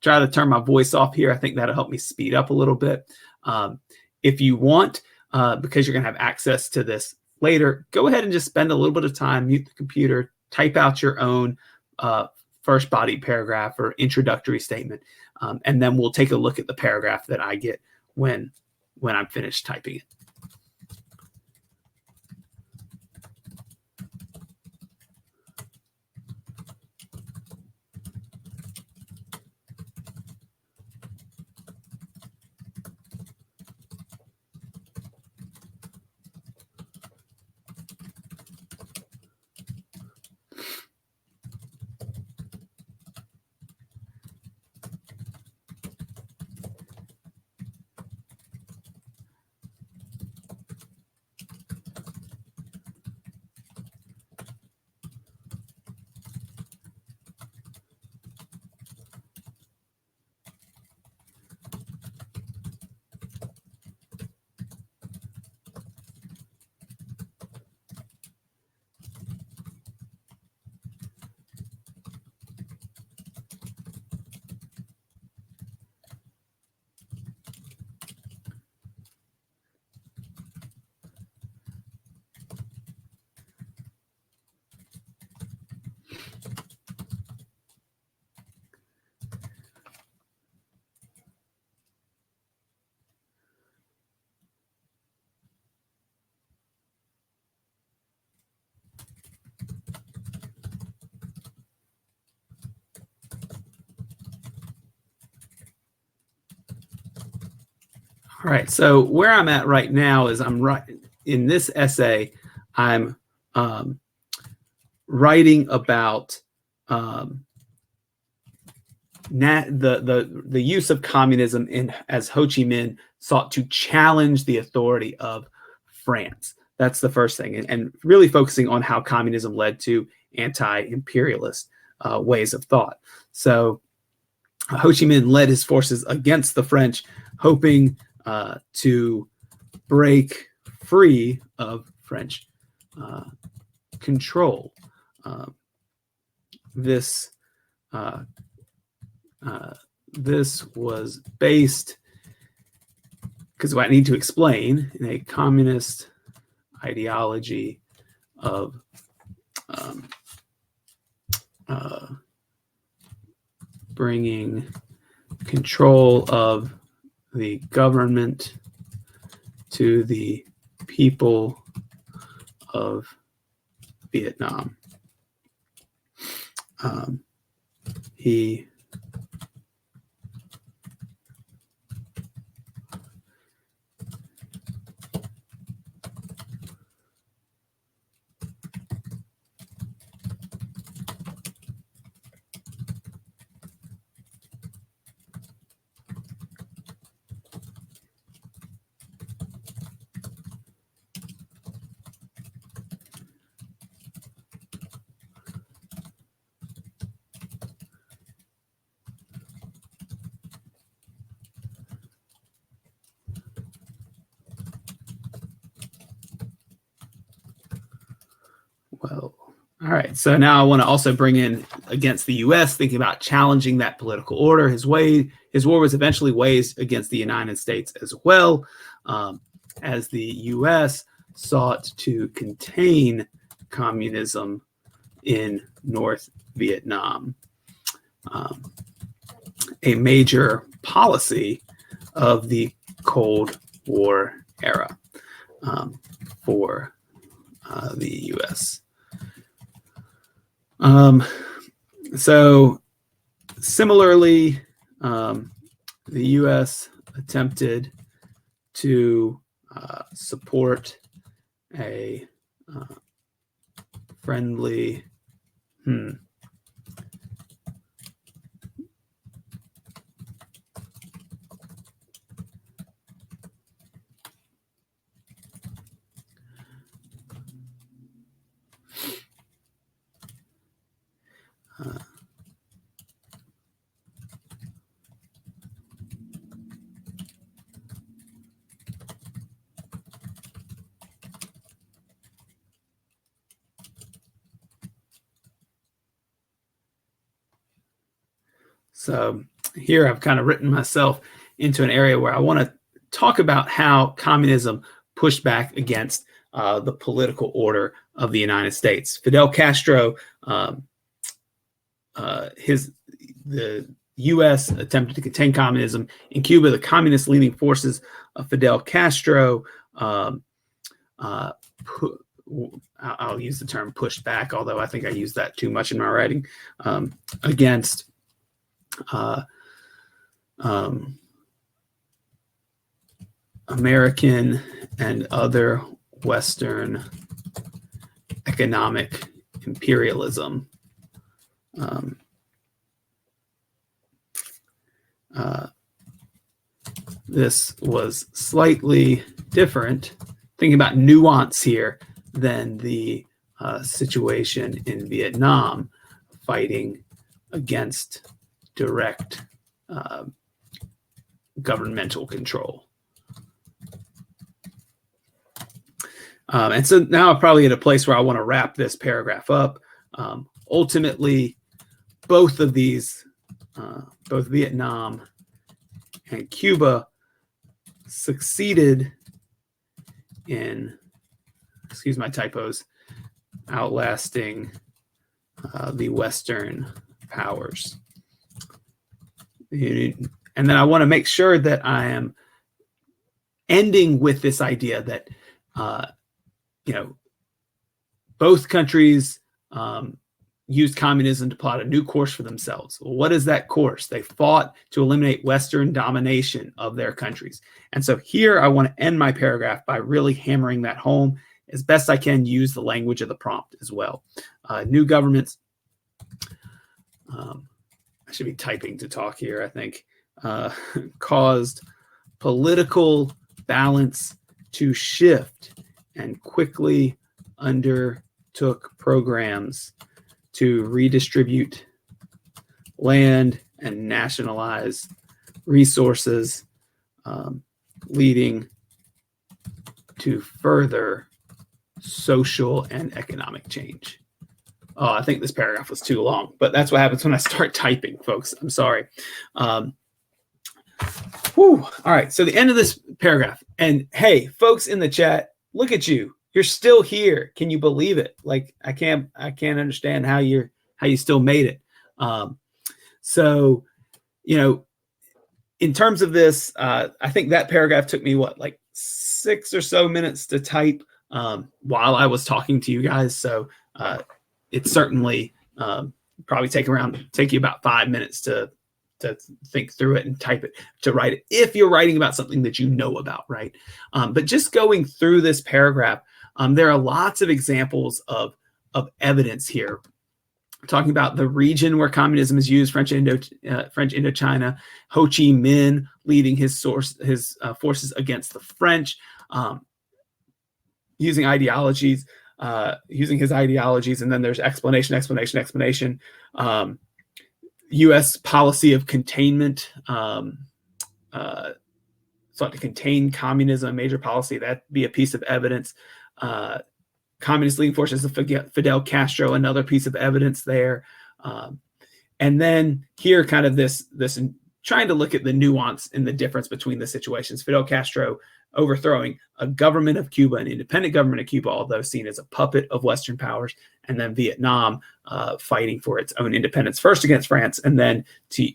try to turn my voice off here. I think that'll help me speed up a little bit. If you want, because you're going to have access to this later, go ahead and just spend a little bit of time, mute the computer, type out your own first body paragraph or introductory statement, and then we'll take a look at the paragraph that I get when I'm finished typing it. All right, so where I'm at right now is in this essay, I'm writing about the use of communism as Ho Chi Minh sought to challenge the authority of France. That's the first thing, and really focusing on how communism led to anti-imperialist ways of thought. So Ho Chi Minh led his forces against the French, hoping to break free of French control. This was based, because what I need to explain, in a communist ideology of bringing control of the government to the people of Vietnam. He Well, all right. So now I want to also bring in against the U.S., thinking about challenging that political order. His war was eventually waged against the United States as well, as the U.S. sought to contain communism in North Vietnam, a major policy of the Cold War era for the U.S. So similarly, the U.S. attempted to support a friendly So here I've kind of written myself into an area where I want to talk about how communism pushed back against the political order of the United States. Fidel Castro, the U.S. attempted to contain communism. In Cuba, the communist-leaning forces of Fidel Castro, I'll use the term pushed back, although I think I use that too much in my writing, against American and other Western economic imperialism. This was slightly different, thinking about nuance here, than the situation in Vietnam, fighting against direct governmental control. And so now I'm probably at a place where I want to wrap this paragraph up. Ultimately, both of these, both Vietnam and Cuba, succeeded in, excuse my typos, outlasting the Western powers. And then I want to make sure that I am ending with this idea that, both countries used communism to plot a new course for themselves. Well, what is that course? They fought to eliminate Western domination of their countries. And so here I want to end my paragraph by really hammering that home as best I can, use the language of the prompt as well. New governments, I should be typing to talk here, I think, caused political balance to shift and quickly undertook programs to redistribute land and nationalize resources, leading to further social and economic change. Oh, I think this paragraph was too long, but that's what happens when I start typing, folks. I'm sorry. All right, so the end of this paragraph. And hey, folks in the chat, look at you. You're still here. Can you believe it? Like I can't understand how you still made it. So, in terms of this, I think that paragraph took me like 6 or so minutes to type while I was talking to you guys. So it's certainly probably take you about 5 minutes to think through it and type it, to write it, if you're writing about something that you know about, right? But just going through this paragraph, there are lots of examples of evidence here, talking about the region where communism is used, French Indochina, Ho Chi Minh leading his forces against the French, using his ideologies, and then there's explanation. U.S. policy of containment, sought to contain communism, a major policy, that'd be a piece of evidence. Communist leading forces of Fidel Castro, another piece of evidence there. And then here, kind of this trying to look at the nuance and the difference between the situations. Fidel Castro overthrowing a government of Cuba, an independent government of Cuba, although seen as a puppet of Western powers, and then Vietnam fighting for its own independence, first against France, and then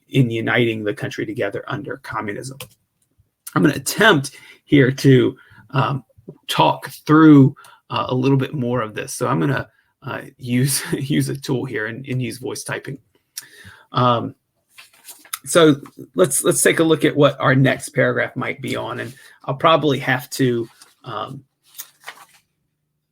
in uniting the country together under communism. I'm going to attempt here to talk through a little bit more of this. So I'm going to use a tool here and use voice typing. So let's take a look at what our next paragraph might be on, and I'll probably have to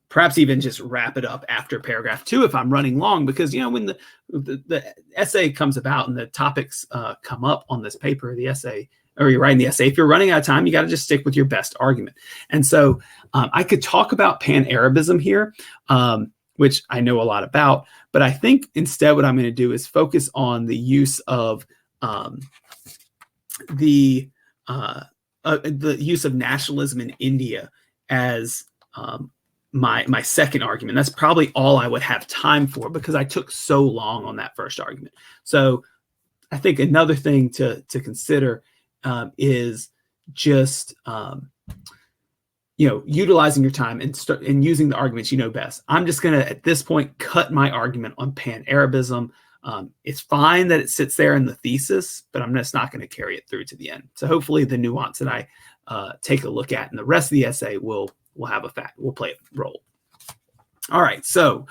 perhaps even just wrap it up after paragraph 2 if I'm running long, because when the essay comes about and the topics come up on this paper, the essay, or you're writing the essay, if you're running out of time, you got to just stick with your best argument. And so I could talk about Pan-Arabism here, which I know a lot about, but I think instead what I'm going to do is focus on the use of the use of nationalism in India as my second argument. That's probably all I would have time for, because I took so long on that first argument. So I think another thing to consider is just utilizing your time and using the arguments you know best. I'm just going to, at this point, cut my argument on Pan-Arabism. It's fine that it sits there in the thesis, but I'm just not going to carry it through to the end. So hopefully the nuance that I take a look at in the rest of the essay will play a role. All right, so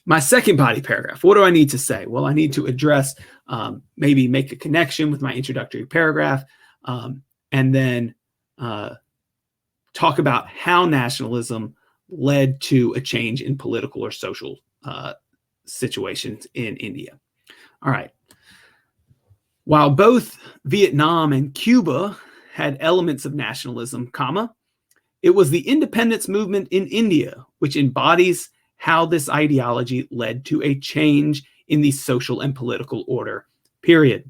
my second body paragraph, what do I need to say? Well, I need to address, maybe make a connection with my introductory paragraph, and then talk about how nationalism led to a change in political or social situations in India. All right. While both Vietnam and Cuba had elements of nationalism, it was the independence movement in India which embodies how this ideology led to a change in the social and political order, period.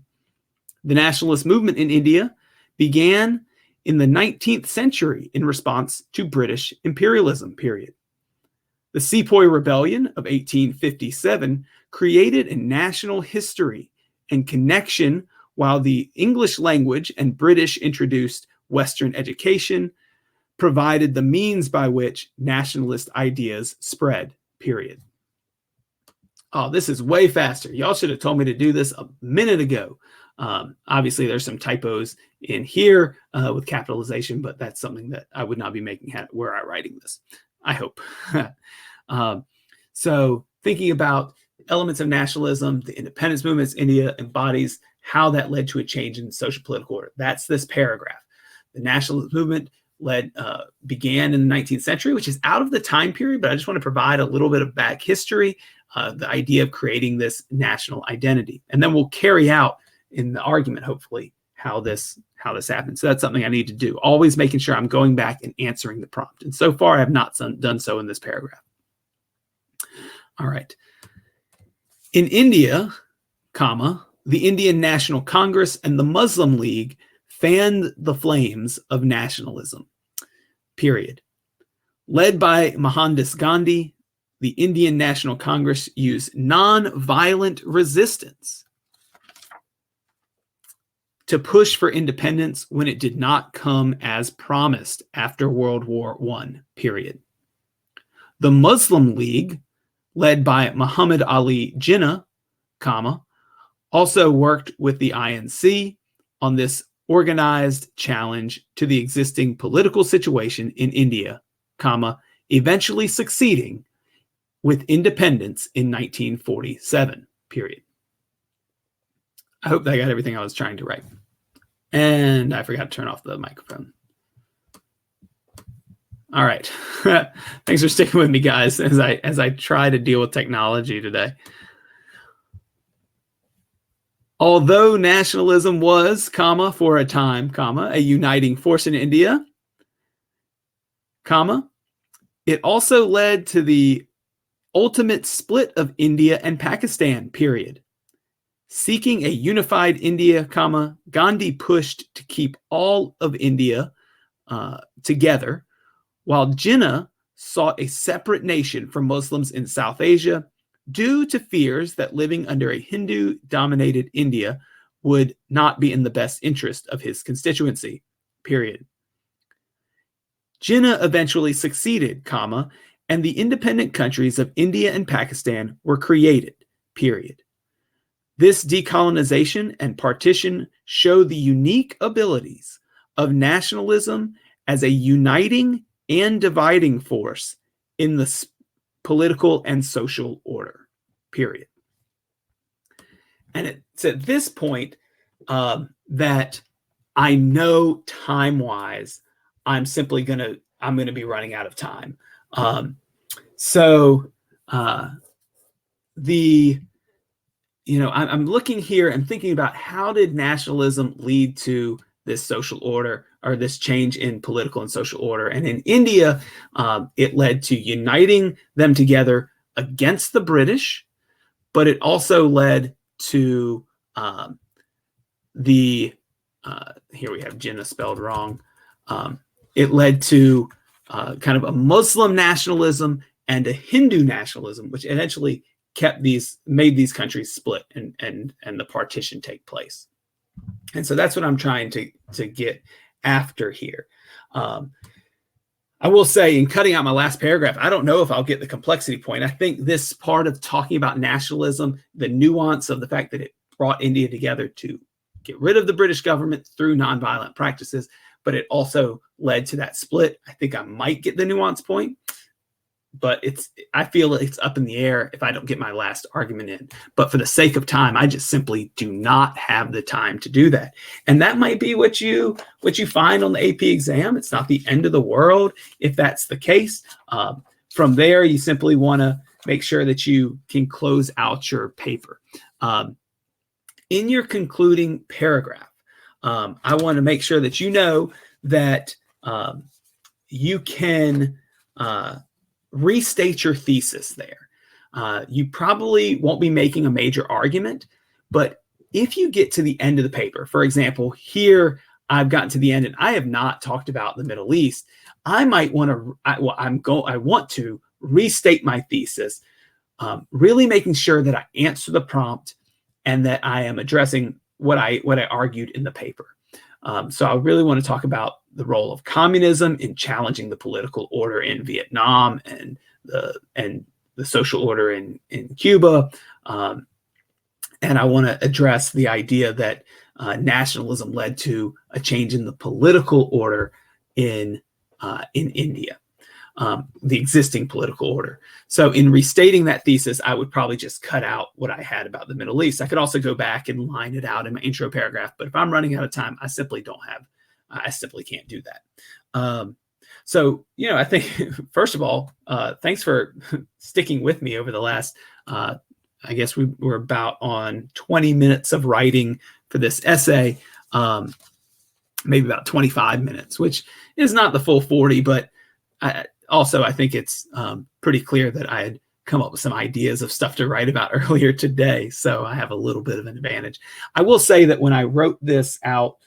The nationalist movement in India began in the 19th century in response to British imperialism, period. The Sepoy Rebellion of 1857 created a national history and connection, while the English language and British introduced Western education, provided the means by which nationalist ideas spread, period. Oh, this is way faster. Y'all should have told me to do this a minute ago. Obviously, there's some typos in here with capitalization, but that's something that I would not be making were I writing this, I hope. So thinking about elements of nationalism, the independence movements, India embodies how that led to a change in social political order. That's this paragraph. The nationalist movement began in the 19th century, which is out of the time period, but I just want to provide a little bit of back history, the idea of creating this national identity. And then we'll carry out in the argument, hopefully, how this happens. So that's something I need to do, always making sure I'm going back and answering the prompt. And so far, I have not done so in this paragraph. All right. In India, the Indian National Congress and the Muslim League fanned the flames of nationalism, period. Led by Mohandas Gandhi, the Indian National Congress used non-violent resistance to push for independence when it did not come as promised after World War I, period. The Muslim League, led by Muhammad Ali Jinnah, also worked with the INC on this organized challenge to the existing political situation in India, eventually succeeding with independence in 1947, period. I hope that I got everything I was trying to write. And I forgot to turn off the microphone. All right. Thanks for sticking with me, guys, as I try to deal with technology today. Although nationalism was, for a time, a uniting force in India, it also led to the ultimate split of India and Pakistan, period. Seeking a unified India, Gandhi pushed to keep all of India together, while Jinnah sought a separate nation from Muslims in South Asia due to fears that living under a Hindu-dominated India would not be in the best interest of his constituency, period. Jinnah eventually succeeded, and the independent countries of India and Pakistan were created, period. This decolonization and partition show the unique abilities of nationalism as a uniting and dividing force in the political and social order, period. And it's at this point that I know time-wise, I'm going to be running out of time. I'm looking here and thinking about how did nationalism lead to this social order or this change in political and social order. And in India, it led to uniting them together against the British, but it also led to here we have Jinnah spelled wrong. It led to kind of a Muslim nationalism and a Hindu nationalism, which eventually made these countries split and the partition take place. And so that's what I'm trying to get after here. I will say, in cutting out my last paragraph, I don't know if I'll get the complexity point. I think this part of talking about nationalism, the nuance of the fact that it brought India together to get rid of the British government through nonviolent practices, but it also led to that split. I think I might get the nuance point, but I feel it's up in the air if I don't get my last argument in. But for the sake of time, I just simply do not have the time to do that. And that might be what you find on the AP exam. It's not the end of the world if that's the case. From there, you simply want to make sure that you can close out your paper. In your concluding paragraph, I want to make sure that you know that you can restate your thesis there. You probably won't be making a major argument, but if you get to the end of the paper, for example, here I've gotten to the end and I have not talked about the Middle East, I might want to, I want to restate my thesis, really making sure that I answer the prompt and that I am addressing what I argued in the paper. So I really want to talk about the role of communism in challenging the political order in Vietnam and the social order in Cuba. And I want to address the idea that nationalism led to a change in the political order in India, the existing political order. So in restating that thesis, I would probably just cut out what I had about the Middle East. I could also go back and line it out in my intro paragraph, but if I'm running out of time, I simply can't do that. So, I think, first of all, thanks for sticking with me over the last, I guess we were about on 20 minutes of writing for this essay, maybe about 25 minutes, which is not the full 40, but I think it's pretty clear that I had come up with some ideas of stuff to write about earlier today. So I have a little bit of an advantage. I will say that when I wrote this out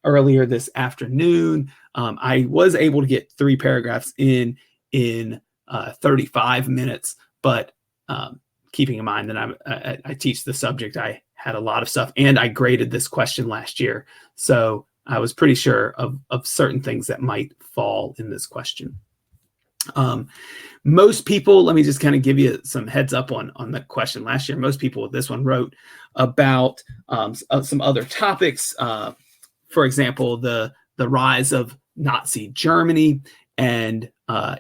earlier this afternoon, I was able to get 3 paragraphs in 35 minutes, but keeping in mind that I teach the subject, I had a lot of stuff, and I graded this question last year. So I was pretty sure of certain things that might fall in this question. Most people, let me just kind of give you some heads up on the question last year. Most people with this one wrote about some other topics. For example, the rise of Nazi Germany and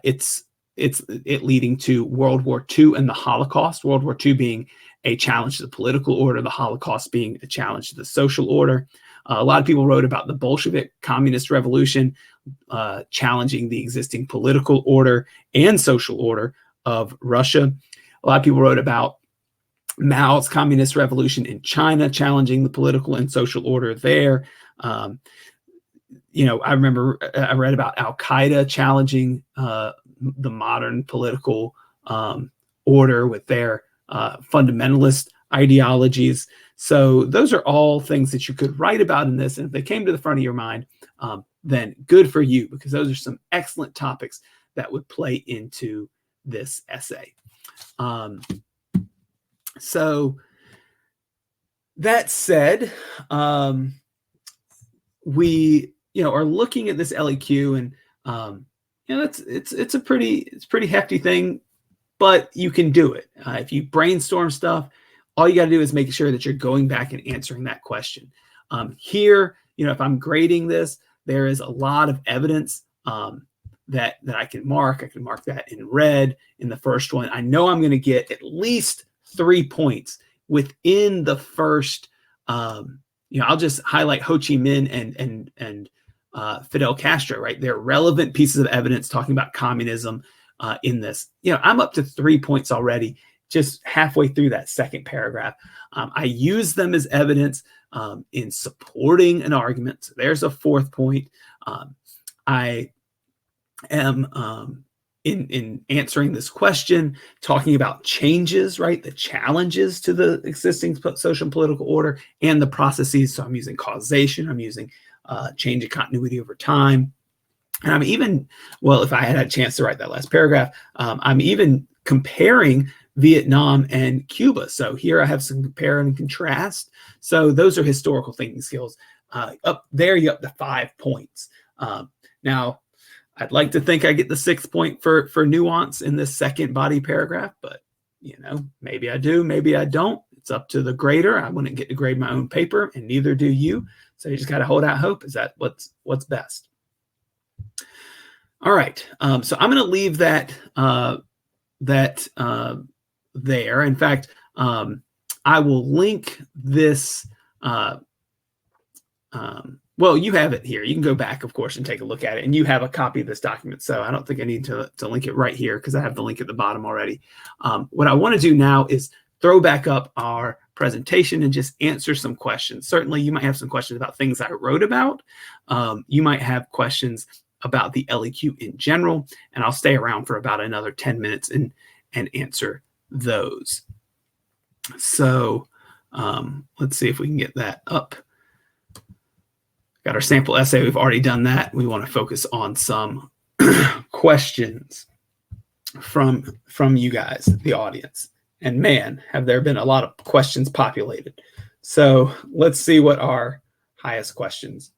its it leading to World War II and the Holocaust. World War II being a challenge to the political order, the Holocaust being a challenge to the social order. A lot of people wrote about the Bolshevik communist revolution, challenging the existing political order and social order of Russia. A lot of people wrote about Mao's communist revolution in China, challenging the political and social order there. I remember I read about Al-Qaeda challenging the modern political order with their fundamentalist ideologies. So those are all things that you could write about in this. And if they came to the front of your mind, then good for you, because those are some excellent topics that would play into this essay. So that said, we are looking at this LEQ, and it's a pretty hefty thing, but you can do it. If you brainstorm stuff, all you got to do is make sure that you're going back and answering that question. Here, if I'm grading this, there is a lot of evidence that I can mark. I can mark that in red in the first one. I know I'm going to get at least 3 points within the first. I'll just highlight Ho Chi Minh and Fidel Castro, right? They're relevant pieces of evidence talking about communism in this. I'm up to 3 points already, just halfway through that second paragraph. I use them as evidence in supporting an argument. So there's a 4th point. I am in answering this question, talking about changes, right? The challenges to the existing social and political order and the processes. So I'm using causation. I'm using change of continuity over time. And I'm even, if I had a chance to write that last paragraph, I'm even comparing Vietnam and Cuba. So here I have some compare and contrast. So those are historical thinking skills. Up there, you up to 5 points. Now, I'd like to think I get the 6th point for nuance in this second body paragraph, but maybe I do, maybe I don't. It's up to the grader. I wouldn't get to grade my own paper, and neither do you. So you just got to hold out hope. Is that what's best? All right. So I'm going to leave that there. In fact, I will link this. Well, you have it here. You can go back, of course, and take a look at it. And you have a copy of this document. So I don't think I need to link it right here because I have the link at the bottom already. What I want to do now is throw back up our presentation and just answer some questions. Certainly, you might have some questions about things I wrote about. You might have questions about the LEQ in general. And I'll stay around for about another 10 minutes and answer those. So let's see if we can get that up. Got our sample essay. We've already done that. We want to focus on some questions from you guys, the audience. And man, have there been a lot of questions populated. So let's see what our highest questions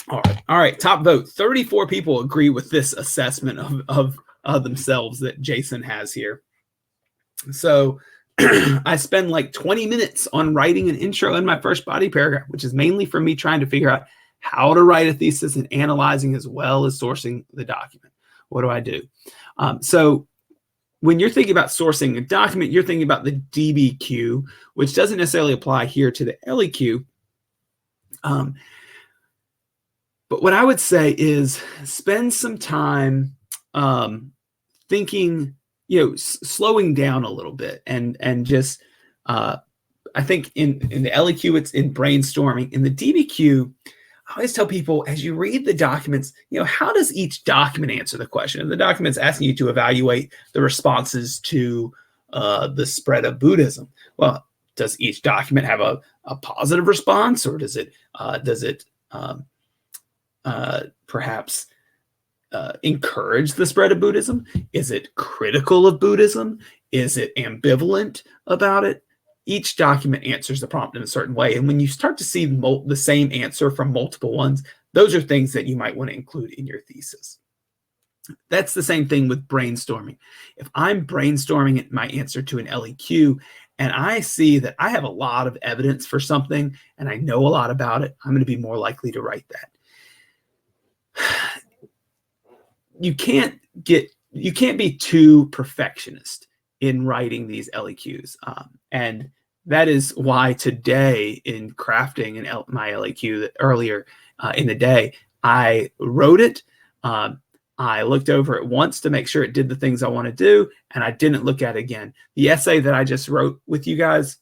are. All right, top vote. 34 people agree with this assessment of themselves that Jason has here. So I spend like 20 minutes on writing an intro in my first body paragraph, which is mainly for me trying to figure out how to write a thesis and analyzing as well as sourcing the document. What do I do? So when you're thinking about sourcing a document, you're thinking about the DBQ, which doesn't necessarily apply here to the LEQ. But what I would say is spend some time thinking, slowing down a little bit and just, I think in the LEQ, it's in brainstorming. In the DBQ, I always tell people, as you read the documents, how does each document answer the question? And the document's asking you to evaluate the responses to the spread of Buddhism. Well, does each document have a positive response, or does it perhaps encourage the spread of Buddhism? Is it critical of Buddhism? Is it ambivalent about it? Each document answers the prompt in a certain way. And when you start to see the same answer from multiple ones, those are things that you might want to include in your thesis. That's the same thing with brainstorming. If I'm brainstorming my answer to an LEQ and I see that I have a lot of evidence for something and I know a lot about it, I'm going to be more likely to write that. you can't be too perfectionist in writing these LEQs. And that is why today in crafting my LEQ earlier in the day, I wrote it. I looked over it once to make sure it did the things I want to do, and I didn't look at it again. The essay that I just wrote with you guys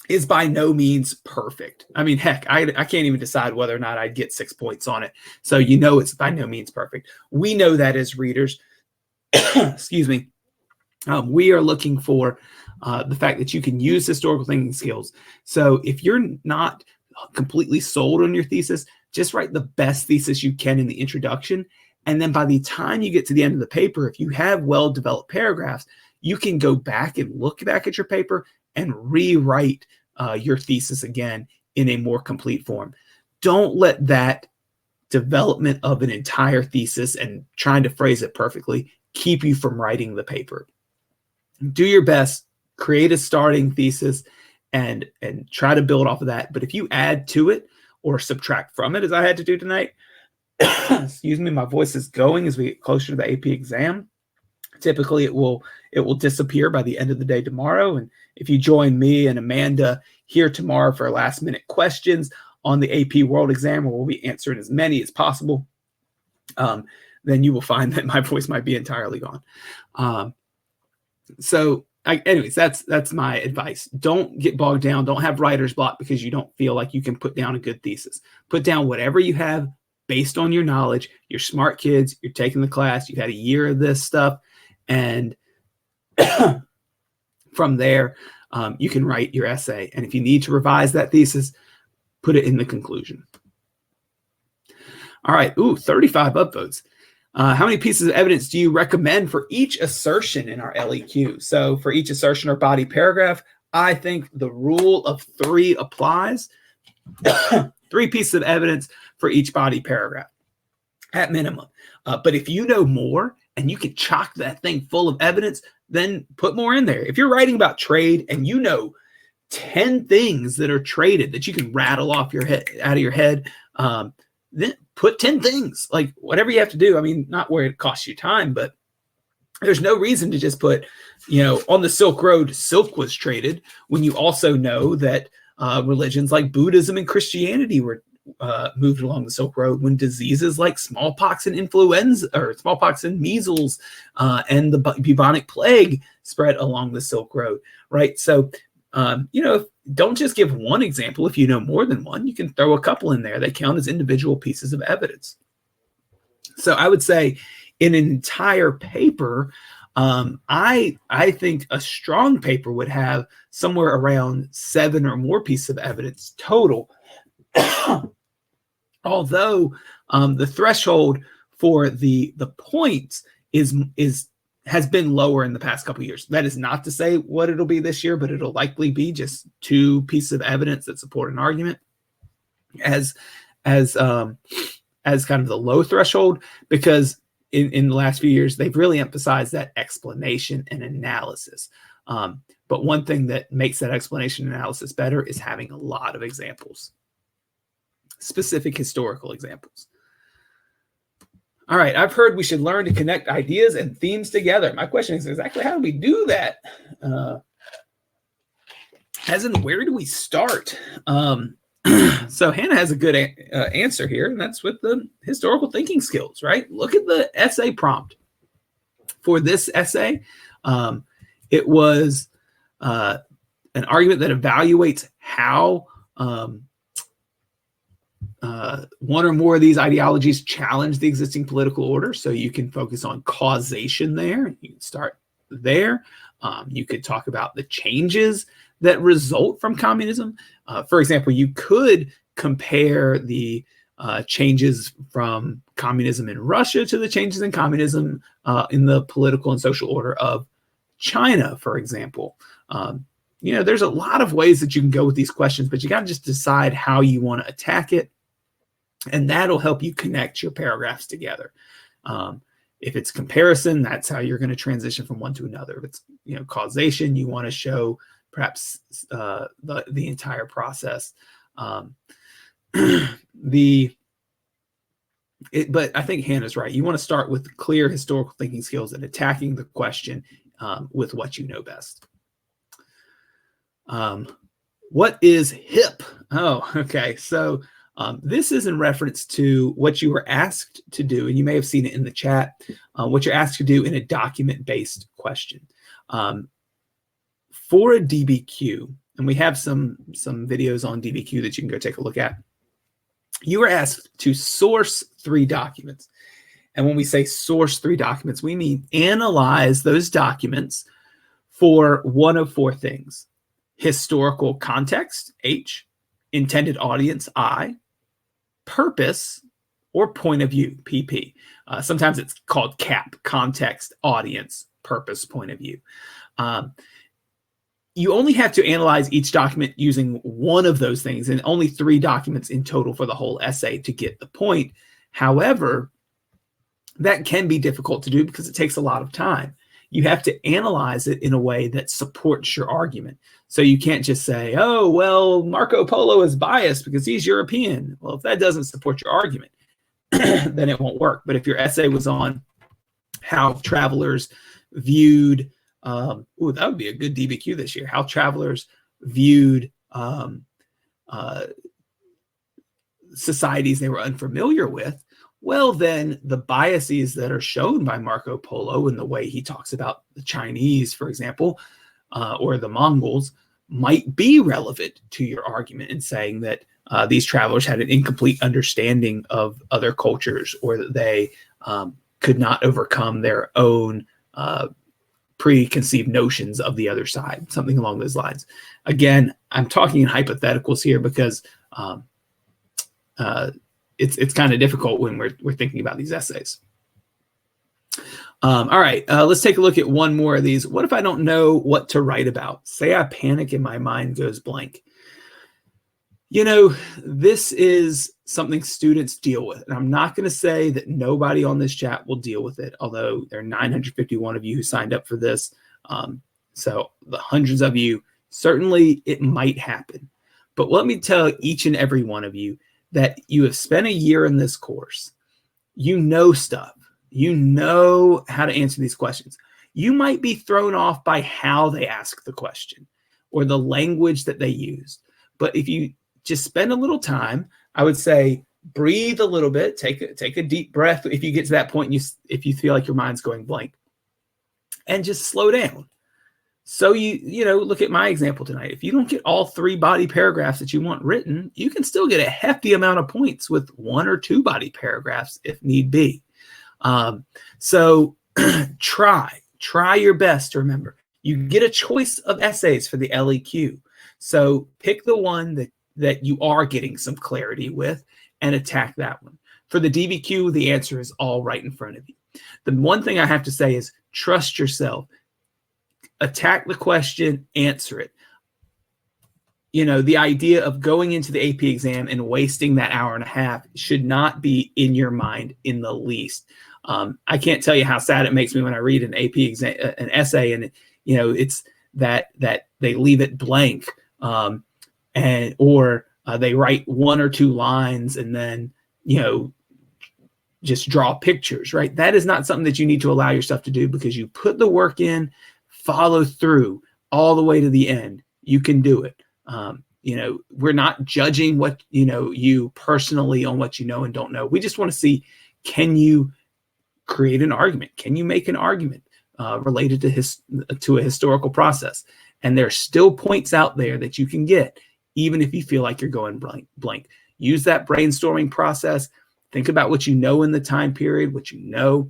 is by no means perfect. I mean, heck, I can't even decide whether or not I'd get 6 points on it. So it's by no means perfect. We know that as readers. Excuse me. We are looking for the fact that you can use historical thinking skills. So if you're not completely sold on your thesis, just write the best thesis you can in the introduction. And then by the time you get to the end of the paper, if you have well-developed paragraphs, you can go back and look back at your paper and rewrite your thesis again in a more complete form. Don't let that development of an entire thesis and trying to phrase it perfectly keep you from writing the paper. Do your best, create a starting thesis, and try to build off of that. But if you add to it or subtract from it, as I had to do tonight, excuse me, my voice is going as we get closer to the AP exam. Typically, it will disappear by the end of the day tomorrow. And if you join me and Amanda here tomorrow for last minute questions on the AP World Exam, where we'll be answering as many as possible, then you will find that my voice might be entirely gone. Anyways, that's my advice. Don't get bogged down. Don't have writer's block because you don't feel like you can put down a good thesis. Put down whatever you have based on your knowledge. You're smart kids. You're taking the class. You've had a year of this stuff. And from there, you can write your essay. And if you need to revise that thesis, put it in the conclusion. All right. 35 upvotes. How many pieces of evidence do you recommend for each assertion in our LEQ? So for each assertion or body paragraph, I think the rule of 3 applies. 3 pieces of evidence for each body paragraph at minimum. But if you know more and you can chock that thing full of evidence, then put more in there. If you're writing about trade and you know 10 things that are traded that you can rattle off your head out of your head, then put 10 things, like whatever you have to do. I mean, not where it costs you time, but there's no reason to just put, on the Silk Road, silk was traded when you also know that religions like Buddhism and Christianity were moved along the Silk Road when diseases like smallpox and influenza, or smallpox and measles, and the bubonic plague spread along the Silk Road, right? So, don't just give one example. If you know more than one, you can throw a couple in there. They count as individual pieces of evidence. So I would say in an entire paper, I think a strong paper would have somewhere around 7 or more pieces of evidence total. Although the threshold for the points has been lower in the past couple of years. That is not to say what it'll be this year, but it'll likely be just 2 pieces of evidence that support an argument as kind of the low threshold, because in the last few years, they've really emphasized that explanation and analysis. But one thing that makes that explanation and analysis better is having a lot of examples, specific historical examples. All right, I've heard we should learn to connect ideas and themes together. My question is exactly how do we do that? As in, where do we start? So Hannah has a good answer here, and that's with the historical thinking skills, right? Look at the essay prompt. For this essay, it was an argument that evaluates how one or more of these ideologies challenge the existing political order. So you can focus on causation there. You can start there. You could talk about the changes that result from communism. For example, you could compare the changes from communism in Russia to the changes in communism in the political and social order of China, for example. There's a lot of ways that you can go with these questions, but you got to just decide how you want to attack it. And that'll help you connect your paragraphs together. If it's comparison, that's how you're going to transition from one to another. If it's causation, you want to show perhaps the entire process. The But I think Hannah's right. You want to start with clear historical thinking skills and attacking the question with what you know best. What is HIP? Oh, okay. So this is in reference to what you were asked to do, and you may have seen it in the chat, what you're asked to do in a document-based question. For a DBQ, and we have some videos on DBQ that you can go take a look at, you were asked to source 3 documents. And when we say source 3 documents, we mean analyze those documents for one of 4 things: historical context, H; intended audience, I; purpose or point of view, PP. Sometimes it's called CAP, context, audience, purpose, point of view. You only have to analyze each document using one of those things, and only 3 documents in total for the whole essay to get the point. However, that can be difficult to do because it takes a lot of time. You have to analyze it in a way that supports your argument. So you can't just say, oh, well, Marco Polo is biased because he's European. Well, if that doesn't support your argument, then it won't work. But if your essay was on how travelers viewed, that would be a good DBQ this year, how travelers viewed societies they were unfamiliar with, well, then the biases that are shown by Marco Polo in the way he talks about the Chinese, for example, or the Mongols, might be relevant to your argument in saying that these travelers had an incomplete understanding of other cultures, or that they could not overcome their own preconceived notions of the other side, something along those lines. Again, I'm talking in hypotheticals here because it's kind of difficult when we're thinking about these essays. All right, let's take a look at one more of these. What if I don't know what to write about? Say I panic and my mind goes blank. You know, this is something students deal with. And I'm not going to say that nobody on this chat will deal with it, although there are 951 of you who signed up for this. So the hundreds of you, certainly it might happen. But let me tell each and every one of you that you have spent a year in this course. You know stuff. You know how to answer these questions. You might be thrown off by how they ask the question or the language that they used. But if you just spend a little time, I would say breathe a little bit, take a deep breath if you get to that point, if you feel like your mind's going blank, and just slow down. So you know, look at my example tonight. If you don't get all 3 body paragraphs that you want written, you can still get a hefty amount of points with 1 or 2 body paragraphs if need be. So try your best to remember. You get a choice of essays for the LEQ. So pick the one that you are getting some clarity with and attack that one. For the DBQ, the answer is all right in front of you. The one thing I have to say is trust yourself. Attack the question, answer it. You know, the idea of going into the AP exam and wasting that hour and a half should not be in your mind in the least. I can't tell you how sad it makes me when I read an AP exam, an essay, and you know, it's that they leave it blank, or they write 1 or 2 lines and then, you know, just draw pictures, right? That is not something that you need to allow yourself to do, because you put the work in, follow through all the way to the end. You can do it. You know, we're not judging what, you know, you personally on what you know and don't know. We just want to see, can you create an argument? Can you make an argument related to a historical process? And there's still points out there that you can get, even if you feel like you're going blank. Use that brainstorming process. Think about what you know in the time period, what you know,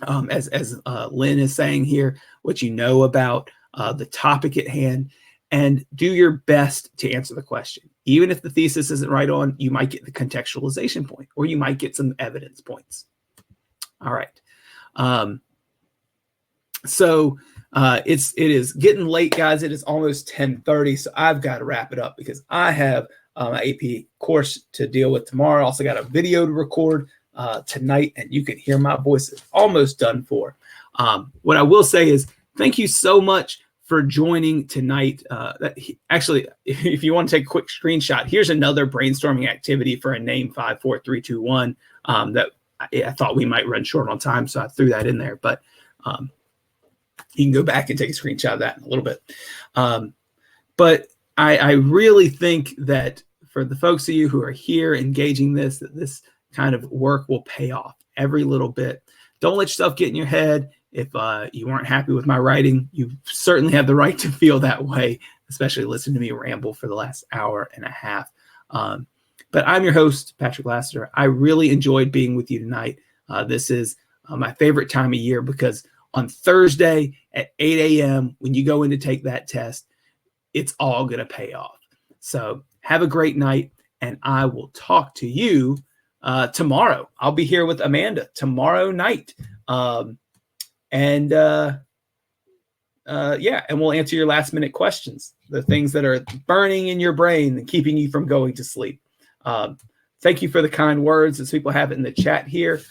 as Lynn is saying here, what you know about the topic at hand, and do your best to answer the question. Even if the thesis isn't right on, you might get the contextualization point, or you might get some evidence points. All right. So it is getting late, guys. It is almost 10:30, so I've got to wrap it up because I have an AP course to deal with tomorrow. Also got a video to record tonight, and you can hear my voice is almost done for. What I will say is thank you so much for joining tonight. Actually, if you want to take a quick screenshot, here's another brainstorming activity for a name 5, 4, 3, 2, 1 that I thought we might run short on time, so I threw that in there. But you can go back and take a screenshot of that in a little bit. But I really think that for the folks of you who are here engaging this, that this kind of work will pay off every little bit. Don't let yourself get in your head. If you weren't happy with my writing, you certainly have the right to feel that way, especially listen to me ramble for the last hour and a half. But I'm your host, Patrick Lassiter. I really enjoyed being with you tonight. This is my favorite time of year because on Thursday at 8 a.m., when you go in to take that test, it's all going to pay off. So have a great night, and I will talk to you tomorrow. I'll be here with Amanda tomorrow night. And we'll answer your last minute questions, the things that are burning in your brain and keeping you from going to sleep. Thank you for the kind words as people have it in the chat here.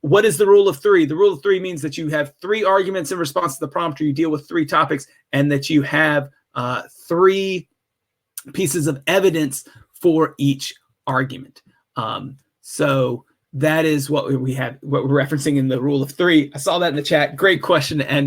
What is the rule of 3? The rule of 3 means that you have 3 arguments in response to the prompt, or you deal with 3 topics, and that you have 3 pieces of evidence for each argument. So that is what we have, what we're referencing in the rule of 3. I saw that in the chat. Great question to end